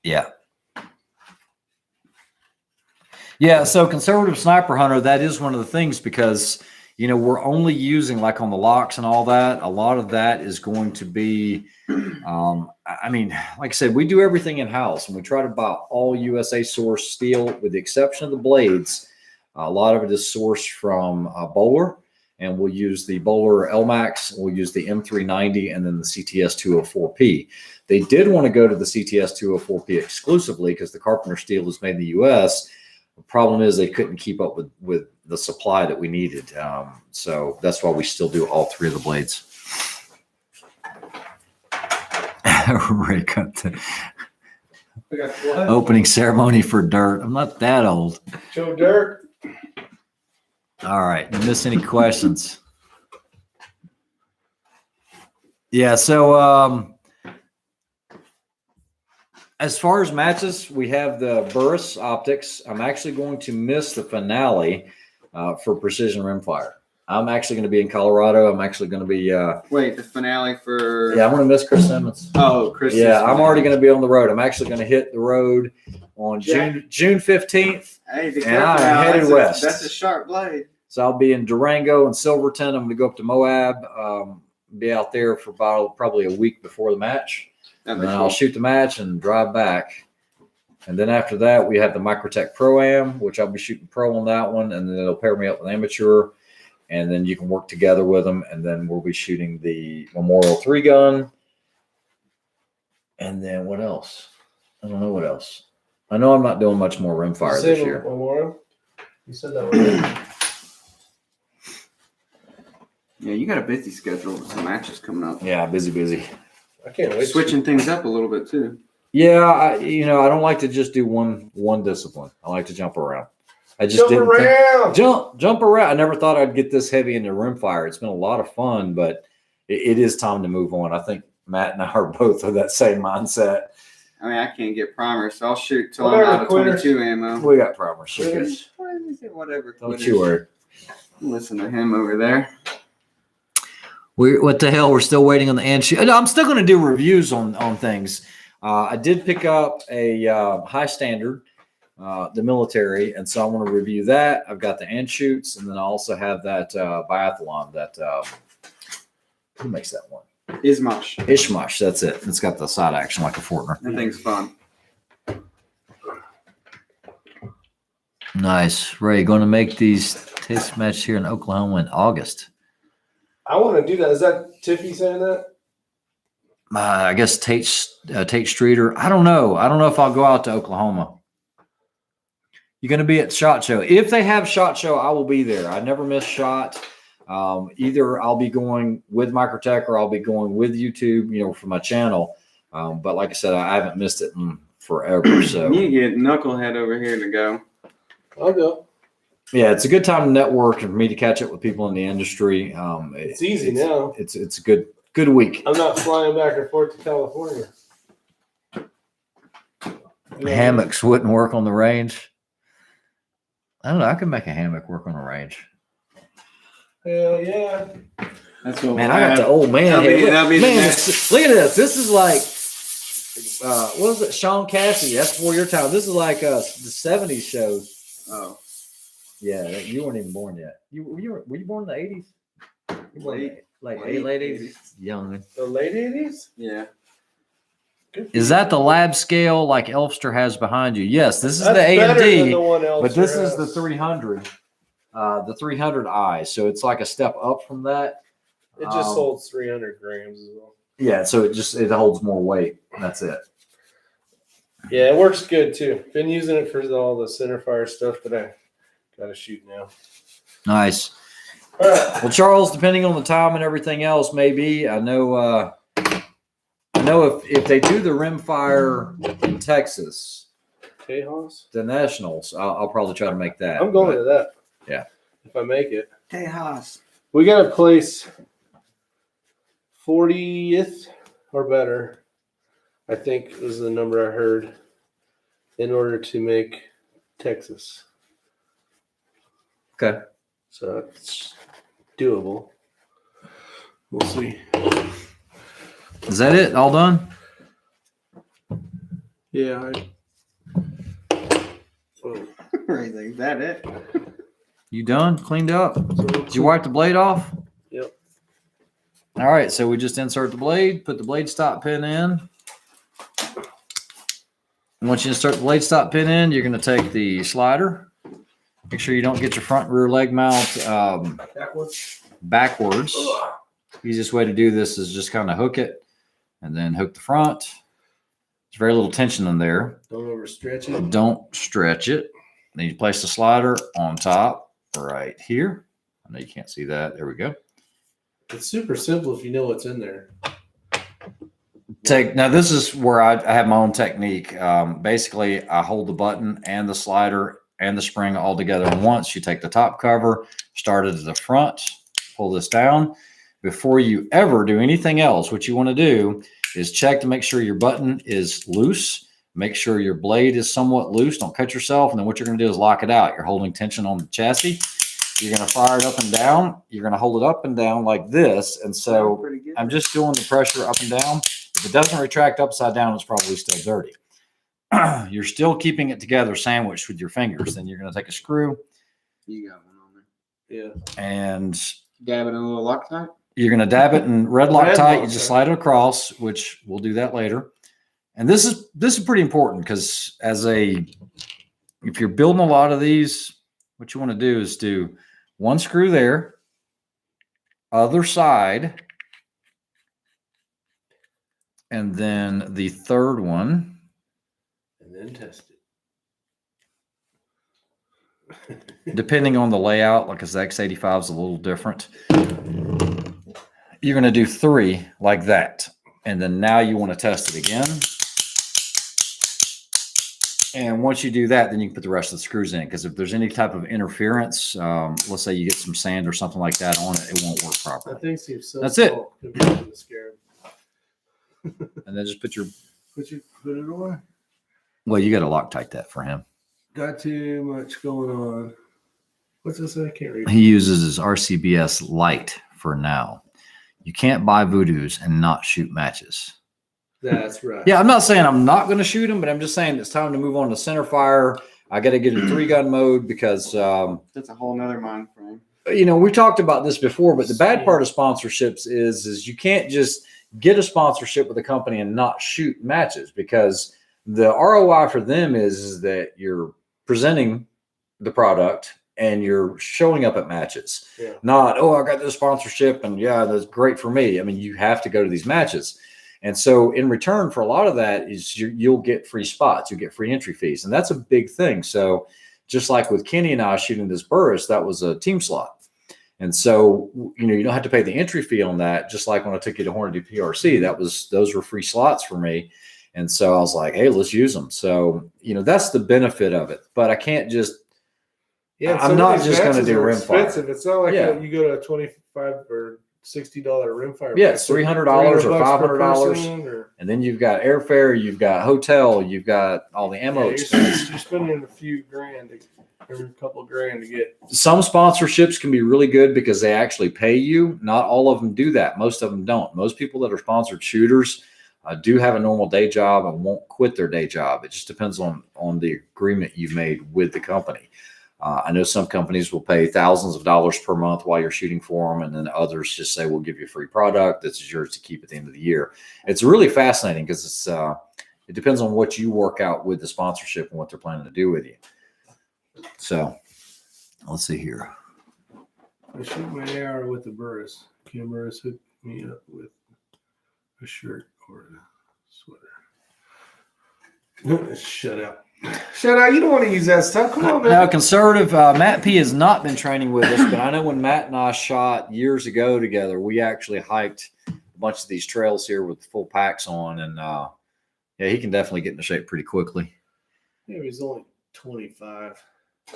Yeah. Yeah, so conservative sniper hunter, that is one of the things, because, you know, we're only using, like on the locks and all that, a lot of that is going to be, I mean, like I said, we do everything in-house, and we try to buy all USA sourced steel with the exception of the blades. A lot of it is sourced from Bowler, and we'll use the Bowler LMAX, we'll use the M390, and then the CTS 204P. They did want to go to the CTS 204P exclusively because the Carpenter steel is made in the U.S. The problem is they couldn't keep up with the supply that we needed. So that's why we still do all three of the blades. Rick got the opening ceremony for dirt. I'm not that old. Joe Dirt. All right. You miss any questions? Yeah. So as far as matches, we have the Burris optics. I'm actually going to miss the finale for Precision Rimfire. I'm actually going to be in Colorado. I'm actually going to be. Wait, the finale for. Yeah, I'm going to miss Chris Simmons. Oh, Chris. Yeah, I'm already going to be on the road. I'm actually going to hit the road on June 15th. Hey, be and careful I'm now. headed west. That's a sharp blade. So I'll be in Durango and Silverton. I'm going to go up to Moab, be out there for about probably a week before the match. And then I'll shoot the match and drive back. And then after that, we have the Microtech Pro-Am, which I'll be shooting pro on that one. And then they'll pair me up with amateur. And then you can work together with them. And then we'll be shooting the Memorial 3-gun. And then what else? I don't know what else. I know I'm not doing much more rimfire this year. Memorial? You said that one. Yeah, you got a busy schedule with some matches coming up. Yeah, busy. I can't wait. Switching things up a little bit too. Yeah, I don't like to just do one discipline. I like to jump around. I just Jump around. Jump around. I never thought I'd get this heavy into rimfire. It's been a lot of fun, but it is time to move on. I think Matt and I are both of that same mindset. I mean, I can't get primer, so I'll shoot till Whatever, I'm out of quitters. 22 ammo. We got primer chickens. Whatever. Don't quitters. you worry. Listen to him over there. What the hell? We're still waiting on the end shoot. I'm still going to do reviews on things. I did pick up a high standard, the military, and so I want to review that. I've got the end shoots, and then I also have that biathlon. That who makes that one? Ishmash. That's it. It's got the side action like a Fortner. That thing's fun. Nice, Ray. Going to make these test matches here in Oklahoma in August. I want to do that. Is that Tiffy saying that? I guess Tate Streeter. I don't know. I don't know if I'll go out to Oklahoma. You're going to be at SHOT Show. If they have SHOT Show, I will be there. I never miss SHOT. Either I'll be going with Microtech or I'll be going with YouTube, for my channel. But like I said, I haven't missed it in forever. So You get Knucklehead over here to go. I'll go. yeah, it's a good time to network and for me to catch up with people in the industry. It's easy now. It's a good week. I'm not flying back and forth to California. Hammocks wouldn't work on the range. I don't know. I could make a hammock work on a range. Hell yeah. That's what Man, I got the old man here. That'll be the Man, next. look at this. This is like, what was it? Sean Cassidy. That's before your time. This is like the 70s shows. Oh, Yeah, you weren't even born yet. Were you born in the 80s? You born in Late. the late 80s? Young. The late 80s? yeah. Is that the lab scale like Elfster has behind you? Yes, this is That's the A and better than D, the one else. but this is the 300. The 300i. So it's like a step up from that. It just holds 300 grams as well. Yeah, so it holds more weight. That's it. Yeah, it works good too. Been using it for all the centerfire stuff that I got to shoot now. Nice. All right. Well, Charles, depending on the time and everything else, maybe I know if they do the rimfire in Texas, Tejas? the Nationals, I'll probably try to make that. I'm going but- to that. Yeah. If I make it. Tejas. We got to place 40th or better, I think was the number I heard, in order to make Texas. Okay. So it's doable. We'll see. Is that it? All done? Yeah. Is that it? You done? Cleaned up? Did you wipe the blade off? Yep. All right. So we just insert the blade, put the blade stop pin in. And once you insert the blade stop pin in, you're going to take the slider. Make sure you don't get your front and rear leg mount backwards. Easiest way to do this is just kind of hook it and then hook the front. There's very little tension in there. Don't overstretch it. Don't stretch it. Then you place the slider on top right here. I know you can't see that. There we go. It's super simple if you know what's in there. Now this is where I have my own technique. Basically, I hold the button and the slider and the spring all together at once. You take the top cover, start it at the front, pull this down. Before you ever do anything else, what you want to do is check to make sure your button is loose. Make sure your blade is somewhat loose. Don't cut yourself. And then what you're going to do is lock it out. You're holding tension on the chassis. You're going to fire it up and down. You're going to hold it up and down like this. And so I'm just doing the pressure up and down. If it doesn't retract upside down, it's probably still dirty. You're still keeping it together sandwiched with your fingers. Then you're going to take a screw. You got one on there. Yeah. And Dab it in a little Loctite. you're going to dab it in red Loctite. You just Loctite. slide it across, which we'll do that later. And this is pretty important because if you're building a lot of these, what you want to do is do one screw there, other side, and then the third one. And then test it. depending on the layout, like his X85 is a little different. You're going to do 3 like that. And then now you want to test it again. And once you do that, then you can put the rest of the screws in. Because if there's any type of interference, let's say you get some sand or something like that on it, it won't work properly. I think seems so. That's it. And then just put it on. well, you got to Loctite that for him. Got too much going on. What's this? I can't read. He uses his RCBS Lite for now. You can't buy Voodoos and not shoot matches. That's right. Yeah, I'm not saying I'm not going to shoot them, but I'm just saying it's time to move on to center fire. I got to get in 3-gun mode because that's a whole nother mind frame. You know, we talked about this before, but the bad part of sponsorships is you can't just get a sponsorship with a company and not shoot matches, because the ROI for them is that you're presenting the product and you're showing up at matches. Yeah. Not, oh, I got this sponsorship and yeah, that's great for me. I mean, you have to go to these matches. And so in return for a lot of that is you'll get free spots, you get free entry fees. And that's a big thing. So just like with Kenny and I shooting this Burris, that was a team slot. And so, you know, you don't have to pay the entry fee on that. Just like when I took you to Hornady PRC, those were free slots for me. And so I was like, hey, let's use them. So, you know, that's the benefit of it. But I can't just, I'm not just going to do rimfire. It's not like you go to a $25 or $60 rimfire. Yeah, it's $300 or $500. And then you've got airfare, you've got hotel, you've got all the ammo expense. You're spending a few grand, every couple of grand to get. Some sponsorships can be really good because they actually pay you. Not all of them do that. Most of them don't. Most people that are sponsored shooters do have a normal day job and won't quit their day job. It just depends on the agreement you've made with the company. I know some companies will pay thousands of dollars per month while you're shooting for them, and then others just say, we'll give you a free product that's yours to keep at the end of the year. It's really fascinating because it depends on what you work out with the sponsorship and what they're planning to do with you. So let's see here. I shoot my AR with the Burris. Kim Burris hooked me up with a shirt or a sweater. Shut up. Shut up. You don't want to use that stuff. Come on, man. Now, conservative, Matt P has not been training with us, but I know when Matt and I shot years ago together, we actually hiked a bunch of these trails here with full packs on. And yeah, he can definitely get into shape pretty quickly. Yeah, he's only 25.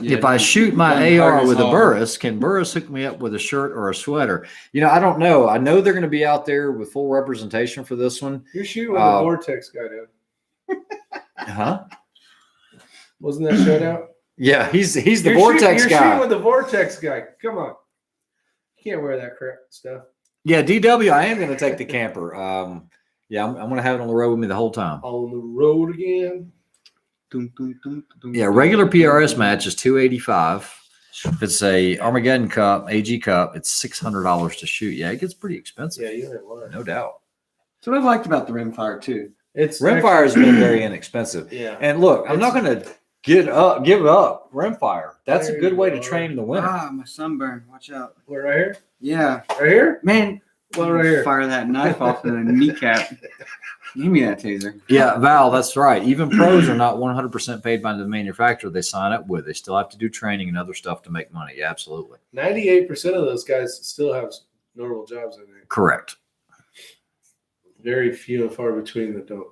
If I shoot my AR with a Burris, can Burris hook me up with a shirt or a sweater? You know, I don't know. I know they're going to be out there with full representation for this one. You're shooting with the Vortex guy, dude. Huh? Wasn't that shut out? Yeah, he's the Vortex guy. You're shooting with the Vortex guy. Come on. You can't wear that crap stuff. Yeah, DW, I am going to take the camper. Yeah, I'm going to have it on the road with me the whole time. On the road again. Yeah, regular PRS match is $285. If it's a Armageddon Cup, AG Cup, it's $600 to shoot. Yeah, it gets pretty expensive. Yeah, you ain't lying. No doubt. That's what I've liked about the rimfire too. Rimfire has been very inexpensive. Yeah. And look, I'm not going to give up rimfire. That's a good way to train in the winter. Ah, my sunburn. Watch out. What, right here? Yeah. Right here? Man, What, right here? fire that knife off the kneecap. Give me that taser. Yeah, Val, that's right. Even pros are not 100% paid by the manufacturer they sign up with. They still have to do training and other stuff to make money. Yeah, absolutely. 98% of those guys still have normal jobs in there. Correct. Very few and far between that don't.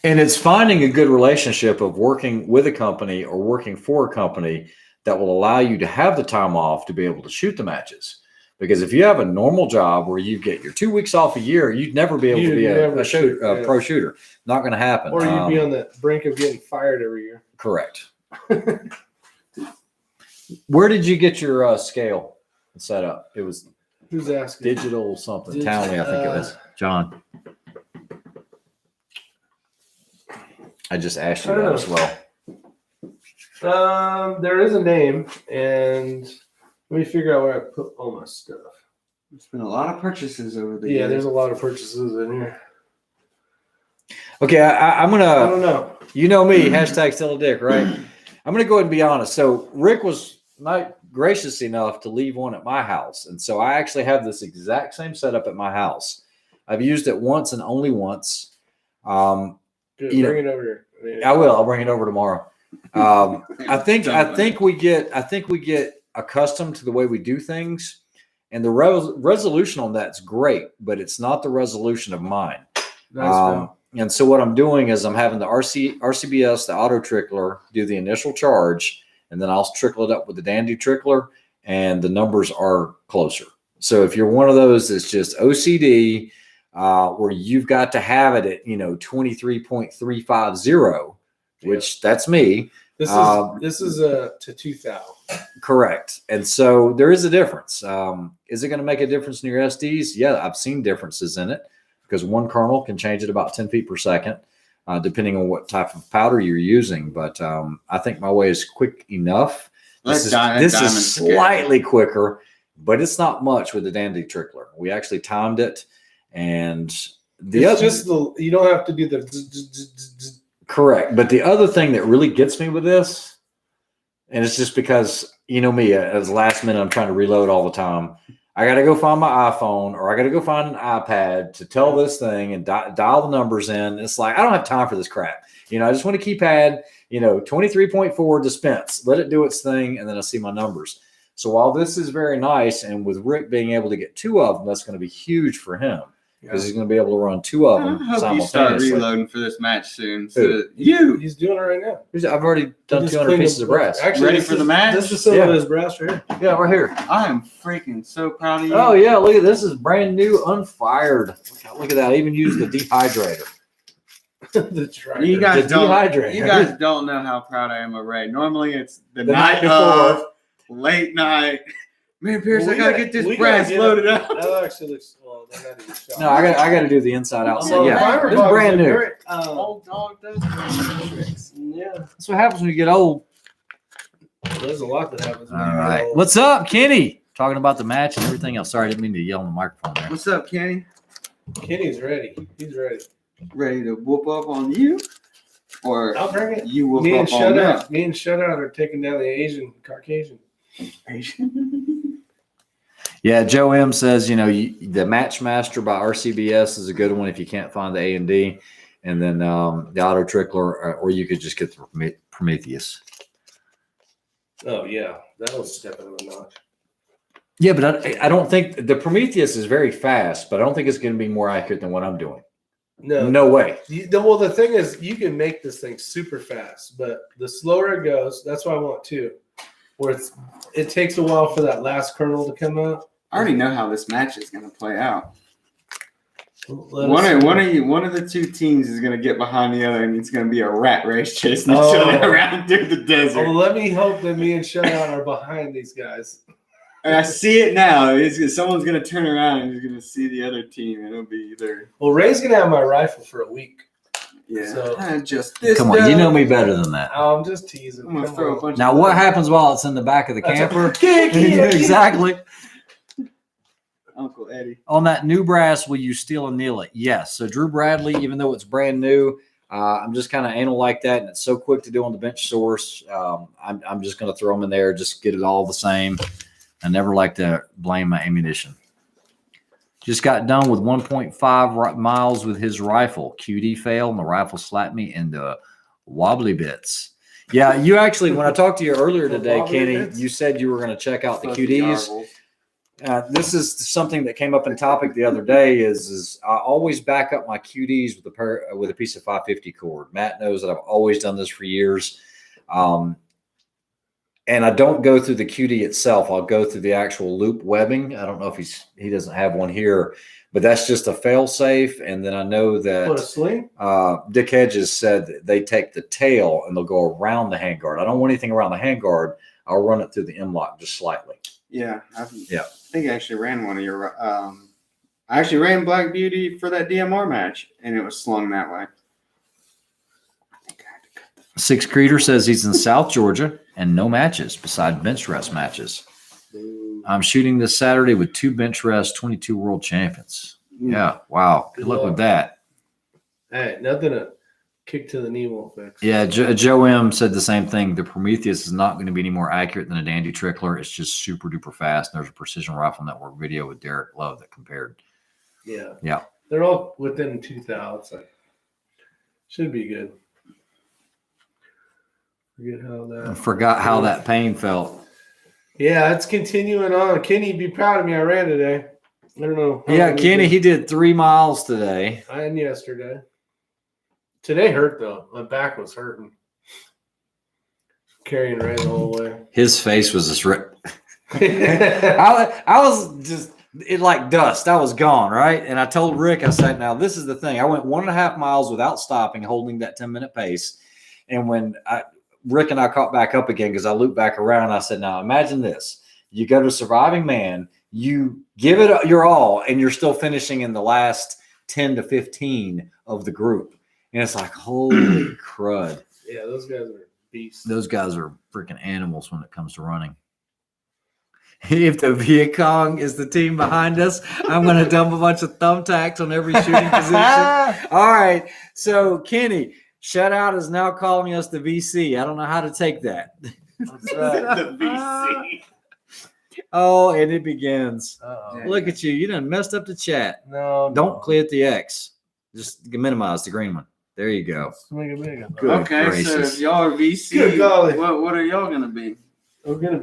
And it's finding a good relationship of working with a company or working for a company that will allow you to have the time off to be able to shoot the matches. Because if you have a normal job where you get your 2 weeks off a year, you'd never be able to be a pro shooter. Not going to happen. Or you'd be on the brink of getting fired every year. Correct. Where did you get your scale set up? It was Who's asking? digital something. Townley, I think it was. John. I just asked you that as well. There is a name, and let me figure out where I put all my stuff. There's been a lot of purchases over the years. Yeah, there's a lot of purchases in here. Okay, I'm gonna. I don't know. You know me. Hashtag still a dick, right? I'm gonna go ahead and be honest. So Rick was not gracious enough to leave one at my house, and so I actually have this exact same setup at my house. I've used it once and only once. Good, bring it over here. I will. I'll bring it over tomorrow. I think we get accustomed to the way we do things, and the resolution on that's great, but it's not the resolution of mine. Nice, And so what I'm doing is I'm having the RCBS, the auto trickler, do the initial charge, and then I'll trickle it up with the Dandy trickler, and the numbers are closer. So if you're one of those that's just OCD, where you've got to have it at 23.350, which that's me. This is to 2000. Correct. And so there is a difference. Is it going to make a difference in your SDs? Yeah, I've seen differences in it because one kernel can change it about 10 feet per second, depending on what type of powder you're using. But I think my way is quick enough. This is slightly quicker, but it's not much with the Dandy trickler. We actually timed it, and you don't have to do the. Correct. But the other thing that really gets me with this, and it's just because, me, as last minute, I'm trying to reload all the time. I got to go find my iPhone or I got to go find an iPad to tell this thing and dial the numbers in. It's like, I don't have time for this crap. I just want a keypad, 23.4 dispense, let it do its thing. And then I see my numbers. So while this is very nice, and with Rick being able to get two of them, that's going to be huge for him. Because he's going to be able to run two of them I hope you start reloading for this match soon. So He's doing it right now. I've already done 200 pieces of brass. Actually, ready for the match? This is some of his brass right here. Yeah, right here. I am freaking so proud of you. Oh, yeah. Look at this. Is brand new, unfired. Look at that. I even used the dehydrator. You guys don't know how proud I am of Ray. Normally it's the night before, late night. Man, Pierce, I gotta get this brass loaded up. That actually looks No, I got to do the inside outside. Well, Yeah, it's brand new. Old dog does tricks. Yeah, That's what happens when you get old. there's a lot that happens. All right, what's up, Kenny? Talking about the match and everything else. Sorry, I didn't mean to yell on the microphone there. What's up, Kenny? Kenny's ready. He's ready. Ready to whoop up on you? Or I'll bring it. you whoop Me and up on me? Shutout are taking down the Caucasian. Yeah, Joe M says, the Matchmaster by RCBS is a good one if you can't find the A&D, and then the Auto Trickler, or you could just get the Prometheus. Oh yeah, that was stepping on a notch. Yeah, but I don't think the Prometheus is very fast, but I don't think it's going to be more accurate than what I'm doing. No way. Well, the thing is, you can make this thing super fast, but the slower it goes, that's why I want two. Where it takes a while for that last kernel to come out. I already know how this match is going to play out. One of the two teams is going to get behind the other, and it's going to be a rat race chasing each other around through the desert. Well, let me hope that me and Shutout are behind these guys. And I see it now. Someone's going to turn around and he's going to see the other team, and it'll be either. Well, Ray's going to have my rifle for a week. Yeah. So, just this. Come on, you know me better than that. I'm just teasing. I'm going to throw a bunch Now, of what happens while it's in the back of the camper? Yeah. Exactly. Uncle Eddie. On that new brass, will you steal and kneel it? Yes. So Drew Bradley, even though it's brand new, I'm just kind of anal like that, and it's so quick to do on the bench source. I'm just going to throw them in there, just get it all the same. I never like to blame my ammunition. Just got done with 1.5 miles with his rifle. QD failed, and the rifle slapped me into wobbly bits. Yeah, you actually, when I talked to you earlier today, Kenny, you said you were going to check out the QDs. This is something that came up in topic the other day. Is I always back up my QDs with a piece of 550 cord. Matt knows that I've always done this for years. And I don't go through the QD itself. I'll go through the actual loop webbing. I don't know if he doesn't have one here, but that's just a fail safe. And then I know that What, a sling? Dick Hedges said that they take the tail and they'll go around the handguard. I don't want anything around the handguard. I'll run it through the M-lock just slightly. Yeah. I Yeah. think I actually ran one of your. I actually ran Black Beauty for that DMR match, and it was slung that way. Six Creeder says he's in South Georgia and no matches beside bench rest matches. I'm shooting this Saturday with 2 bench rest 22 world champions. Yeah. Wow. Good luck with that. Hey, nothing to kick to the knee won't fix. Yeah. Joe M said the same thing. The Prometheus is not going to be any more accurate than a Dandy Trickler. It's just super duper fast. And there's a Precision Rifle Network video with Derek Love that compared. Yeah. Yeah. They're all within 2,000. Should be good. Forget how I that. forgot how that pain felt. Yeah, it's continuing on. Kenny, be proud of me. I ran today. I don't know. how Yeah, long Kenny, you he did 3 miles today. did. I had yesterday. Today hurt though. My back was hurting. Carrying Ray the whole way. His face was just I was just like dust. I was gone, right? And I told Rick, I said, now this is the thing. I went 1.5 miles without stopping, holding that 10-minute pace. And when Rick and I caught back up again, because I looped back around, I said, now imagine this. You go to Surviving Man, you give it your all, and you're still finishing in the last 10 to 15 of the group. And it's like, holy crud. Yeah, those guys are beasts. Those guys are freaking animals when it comes to running. If the Viet Cong is the team behind us, I'm going to dump a bunch of thumbtacks on every shooting position. All right. So, Kenny, Shutout is now calling us the VC. I don't know how to take that. That's right. The VC. Oh, and it begins. Uh-oh. Look at you. You done messed up the chat. No, Don't click the X. Just minimize the green one. There you go. Let's make it bigger. Good Okay, so gracious. if y'all are VC, Good golly. what are y'all gonna be? We're gonna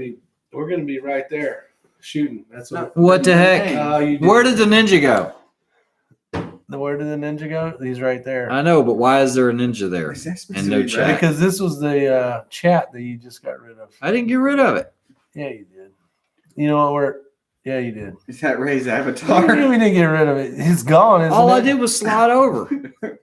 be right there shooting. That's what. What the heck? Where did the ninja go? Where did the ninja go? He's right there. I know, but why is there a ninja there? And no chat. Because this was the chat that you just got rid of. I didn't get rid of it. Yeah, you did. You know what? Yeah, you did. Is that Ray's We avatar? didn't get rid of it. It's gone. Isn't All it? I did was slide over.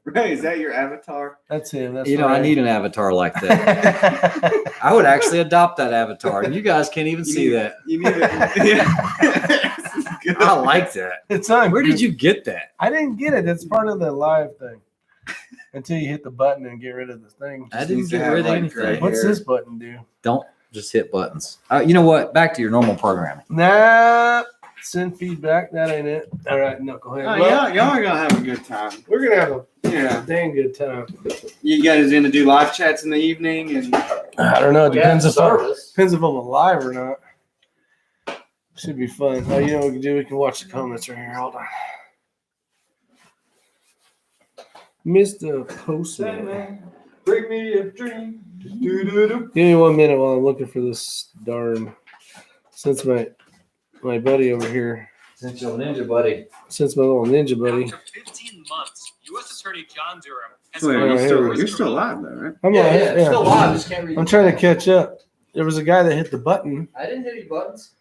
Ray, is that your avatar? That's him. That's You know, I right. need an avatar like that. I would actually adopt that avatar. And you guys can't even see that. You need it. Yeah. I like that. It's on. Where did you get that? I didn't get it. It's part of the live thing. Until you hit the button and get rid of the thing. I didn't needs to get have, rid of like, anything. gray What's hair. this button do? Don't just hit buttons. You know what? Back to your normal programming. Nah. Send feedback. That ain't it. All right, no, go ahead. Oh, Well, y'all are gonna have a good time. we're gonna have a Yeah. dang good time. You guys gonna do live chats in the evening and I don't know. It depends if I'm service. alive or not. Should be fun. Oh, you know what we can do? We can watch the comments right here. Hold on. Mr. Postman. Bring me a dream. Give me 1 minute while I'm looking for this darn. Since my buddy over here, Since your ninja buddy. since my little ninja buddy. After 15 months, U.S. Attorney John Durham has wait, Alright, you're still alive though, right? I'm Yeah, not- it's still live. Just can't read. I'm trying to catch up. There was a guy that hit the button. I didn't hit any buttons.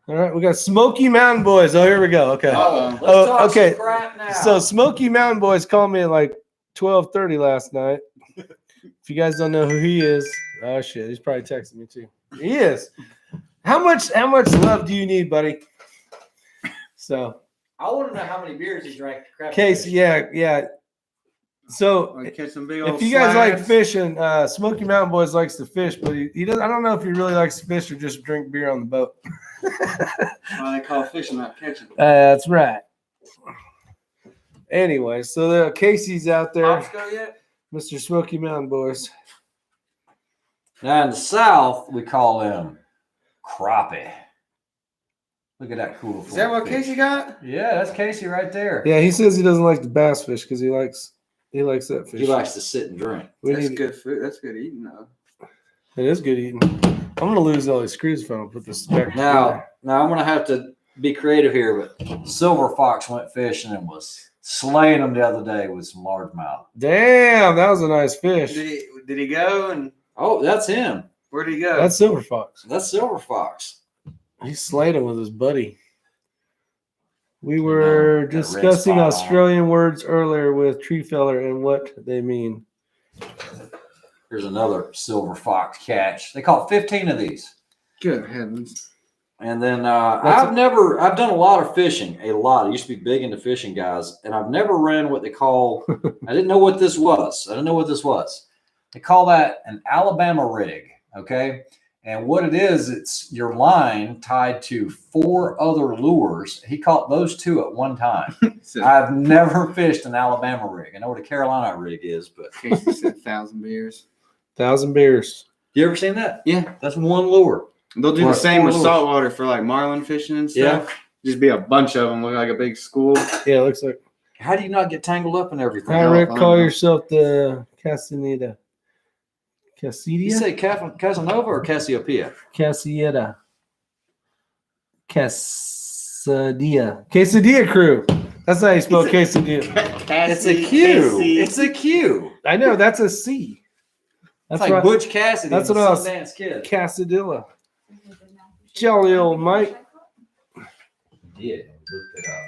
All right, we got Smoky Mountain Boys. Oh, here we go. Okay. Uh-oh. Oh, Talk okay. some crap now. So Smoky Mountain Boys called me at like 12:30 last night. If you guys don't know who he is, oh shit, he's probably texting me too. He is. How much love do you need, buddy? So I want to know how many beers he drank. Casey, yeah. So Like catch some big old if you guys like slabs. fishing, Smoky Mountain Boys likes to fish, but he doesn't. I don't know if he really likes to fish or just drink beer on the boat. Why they call fishing not catching. That's right. Anyway, so the Casey's out there, Popsicle yet? Mr. Smoky Mountain Boys. Now in the South, we call them crappie. Look at that cool. Is that what fish. Casey got? Yeah, that's Casey right there. Yeah, he says he doesn't like the bass fish because he likes that fish. He likes to sit and drink. We That's need- good food. That's good eating though. It is good eating. I'm gonna lose all these screws if I don't put this back Now I'm gonna have to be creative here, but Silver Fox went fishing and was slaying them the other day with some largemouth. Damn, that was a nice fish. Did he go and Oh, that's him. where'd he go? That's Silver Fox. That's Silver Fox. He slayed him with his buddy. We were got a red discussing spot on. Australian words earlier with Tree Feller and what they mean. Here's another Silver Fox catch. They caught 15 of these. Good heavens. And then That's I've done a lot of fishing, a lot. I used to be big into fishing, guys, and I've never ran what they call, I didn't know what this was. They call that an Alabama rig, okay? And what it is, it's your line tied to 4 other lures. He caught those 2 at one time. So I've never fished an Alabama rig. I know what a Carolina rig is, but Casey said 1,000 beers. 1,000 beers. you ever seen that? Yeah. That's one lure. They'll do Right. the same with 4 lures. saltwater for like marlin fishing and stuff. Just be a bunch of them, look like a big school. Yeah, it looks like. How do you not get tangled up in everything? Hi, Rick. I Call don't know. yourself the Castaneda. You Cassidia? say Casanova or Cassiopeia? Cassietta. Quesadilla crew. That's how you spell quesadilla. It's a Q. It's a Q. I know, that's a C. That's That's like right. Butch Cassidy. That's and what I was- Sundance Kid. Cassadilla. Jolly old Mike. Yeah, looked it up.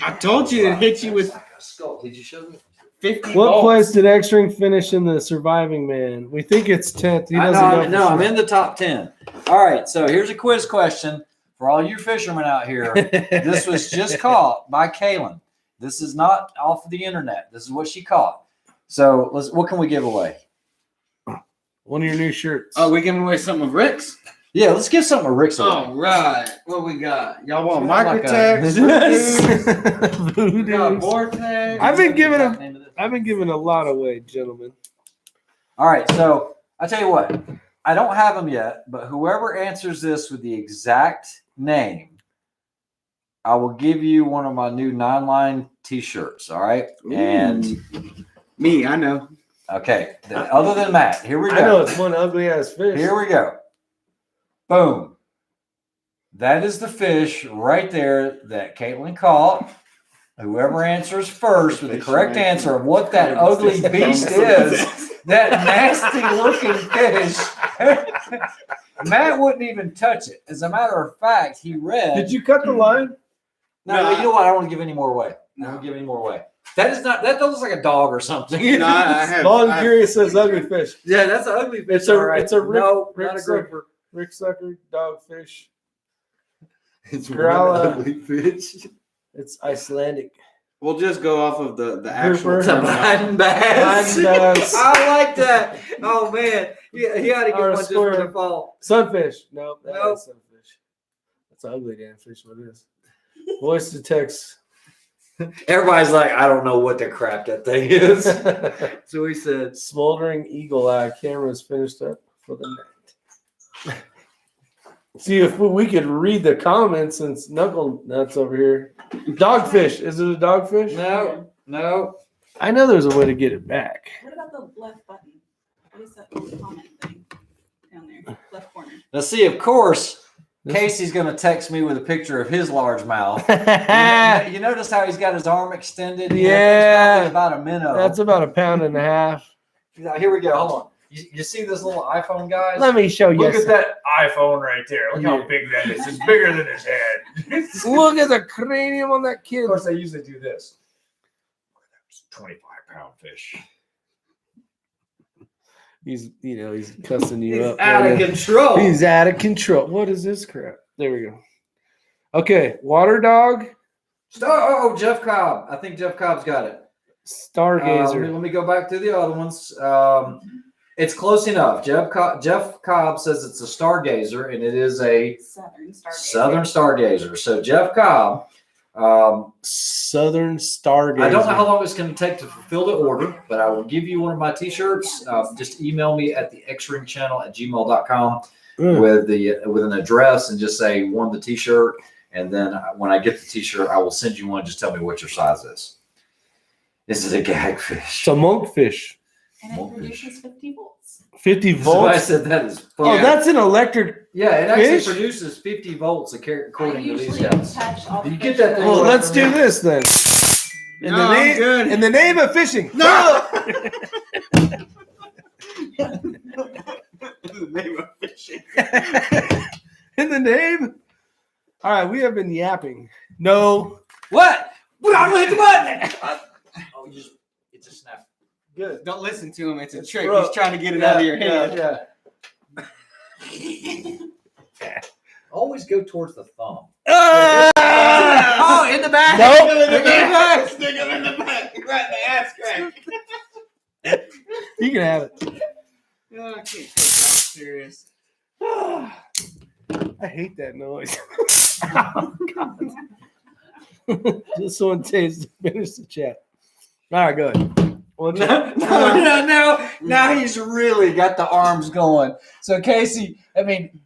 I told you to hit you with Like a skull. Did you show me? 50 What volts. place did X-Ring finish in the Surviving Man? We think it's 10th. He doesn't know. No, I'm in the top 10. All right, so here's a quiz question for all you fishermen out here. This was just caught by Kaylin. This is not off of the internet. This is what she caught. So what can we give away? One of your new shirts. Oh, we giving away something of Rick's? Yeah, let's give something to Rick's away. All right. What we got? Y'all want Like a- Microtex? We got Voodoo. Vortex. I've been giving a lot away, gentlemen. All right, so I tell you what, I don't have them yet, but whoever answers this with the exact name, I will give you one of my new 9-line T-shirts. All right, and Me, I know. okay. Other than that, here we go. I know it's one ugly ass fish. Here we go. Boom. That is the fish right there that Caitlin caught. Whoever answers first with the correct answer of what that ugly beast is, that nasty looking fish, Matt wouldn't even touch it. As a matter of fact, he read. Did you cut the line? No, you know what? I don't want to give any more away. I don't want to give any more away. That is not. That looks like a dog or something. No, I have. Long I have- Curious says ugly fish. Yeah, that's an ugly fish. It's a all right. it's a Rick, no, Rick not a sucker. grouper. Rick sucker, dogfish. It's Growler. ugly fish. It's Icelandic. We'll just go off of the actual. Grouper. It's a blind bass. Blind bass. I like that. Oh man, yeah, he ought to get Or a one just for squirrel. the fall. Sunfish. Nope. That Nope. is sunfish. That's an ugly damn fish. What it is? Voice to text. Everybody's like, I don't know what the crap that thing is. So he said, Smoldering eagle eye. Camera's finished up for the night. See if we could read the comments since Knuckle Nuts over here. Dogfish. Is it a dogfish? no. I know there's a way to get it back. What about the left button? What is that little comment thing down there? Left corner. Now see, of course, This- Casey's going to text me with a picture of his largemouth. You notice how he's got his arm extended? You know, Yeah. it's probably about a minnow. That's about 1.5 pounds. Now, here we go. Hold on. You see this little iPhone, guys? Let me show you. Look at that iPhone right there. Look how big that is. It's bigger than his head. Look at the cranium on that kid. Of course, they usually do this. That was a 25-pound fish. He's cussing you up. out of right now. control. He's out of control. What is this crap? There we go. Okay, water dog, Oh, Jeff Cobb. I think Jeff Cobb's got it. stargazer. Let me go back to the other ones. It's close enough. Jeff Cobb says it's a stargazer, and it is a Southern Star. southern stargazer. So Jeff Cobb. Southern stargazer. I don't know how long it's going to take to fulfill the order, but I will give you one of my T-shirts. Just email me at the xringchannel@gmail.com with an address and just say won the T-shirt. And then when I get the T-shirt, I will send you one. Just tell me what your size is. This is a gagfish. It's a monkfish. And it Monkfish. produces 50 volts. 50 So I volts. said that is Oh, funny. that's an electric. Yeah, it actually Fish? produces 50 volts according to these usually guys. attach all Do you the get fish that thing? Well, away let's from do me? this then. In No, the I'm name, good. in the name of fishing. No. In the name. All right, we have been yapping. No. What? But I'm gonna hit the button. Oh, it's a snap. Good. Don't listen to him. It's a trick. Bro, He's trying to get it out of your hand. Yeah. Always go towards the thumb. Oh, in the back. Nope. Stick him in the back. Right in the ass crack. You can have it. Oh, I can't take that serious. I hate that noise. Oh, God. Just someone tastes to finish the chat. All right, go ahead. One chat. Now he's really got the arms going. So Casey, I mean,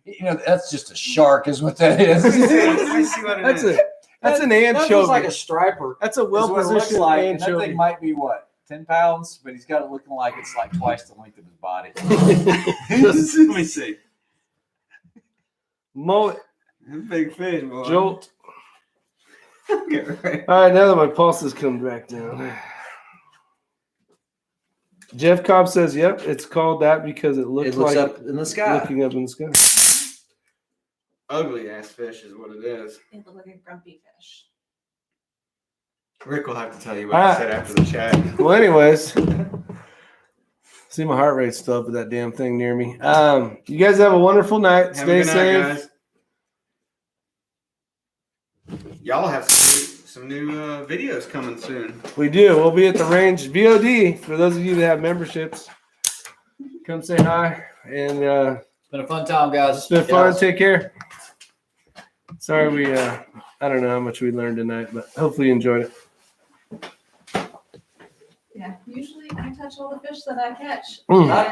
that's just a shark, is what that is. Let me see what it That's is. That's an That looks anchovy. like a striper. That's a Is what it looks well-positioned like, and that anchovy. thing might be what? 10 pounds, but he's got it looking like it's like twice the length of his body. Let me see. Mullet, Big fish, boy. jolt. Okay, right. All right, now that my pulse has come back down. Jeff Cobb says, "Yep, it's called that because it looks It looks like up in the sky. looking up in the sky." Ugly ass fish is what it is. They look like a grumpy fish. Rick will have to tell you what he said after the chat. Well, anyways, see my heart rate's still up with that damn thing near me. You guys have a wonderful night. Have a Stay good safe. night, guys. Y'all have some new videos coming soon. We do. We'll be at the range VOD for those of you that have memberships. Come say hi, and It's been a fun time, guys. it's been fun. Guys. Take care. Sorry, we I don't know how much we learned tonight, but hopefully you enjoyed it. Yeah, usually I touch all the fish that I catch. Mm. Not that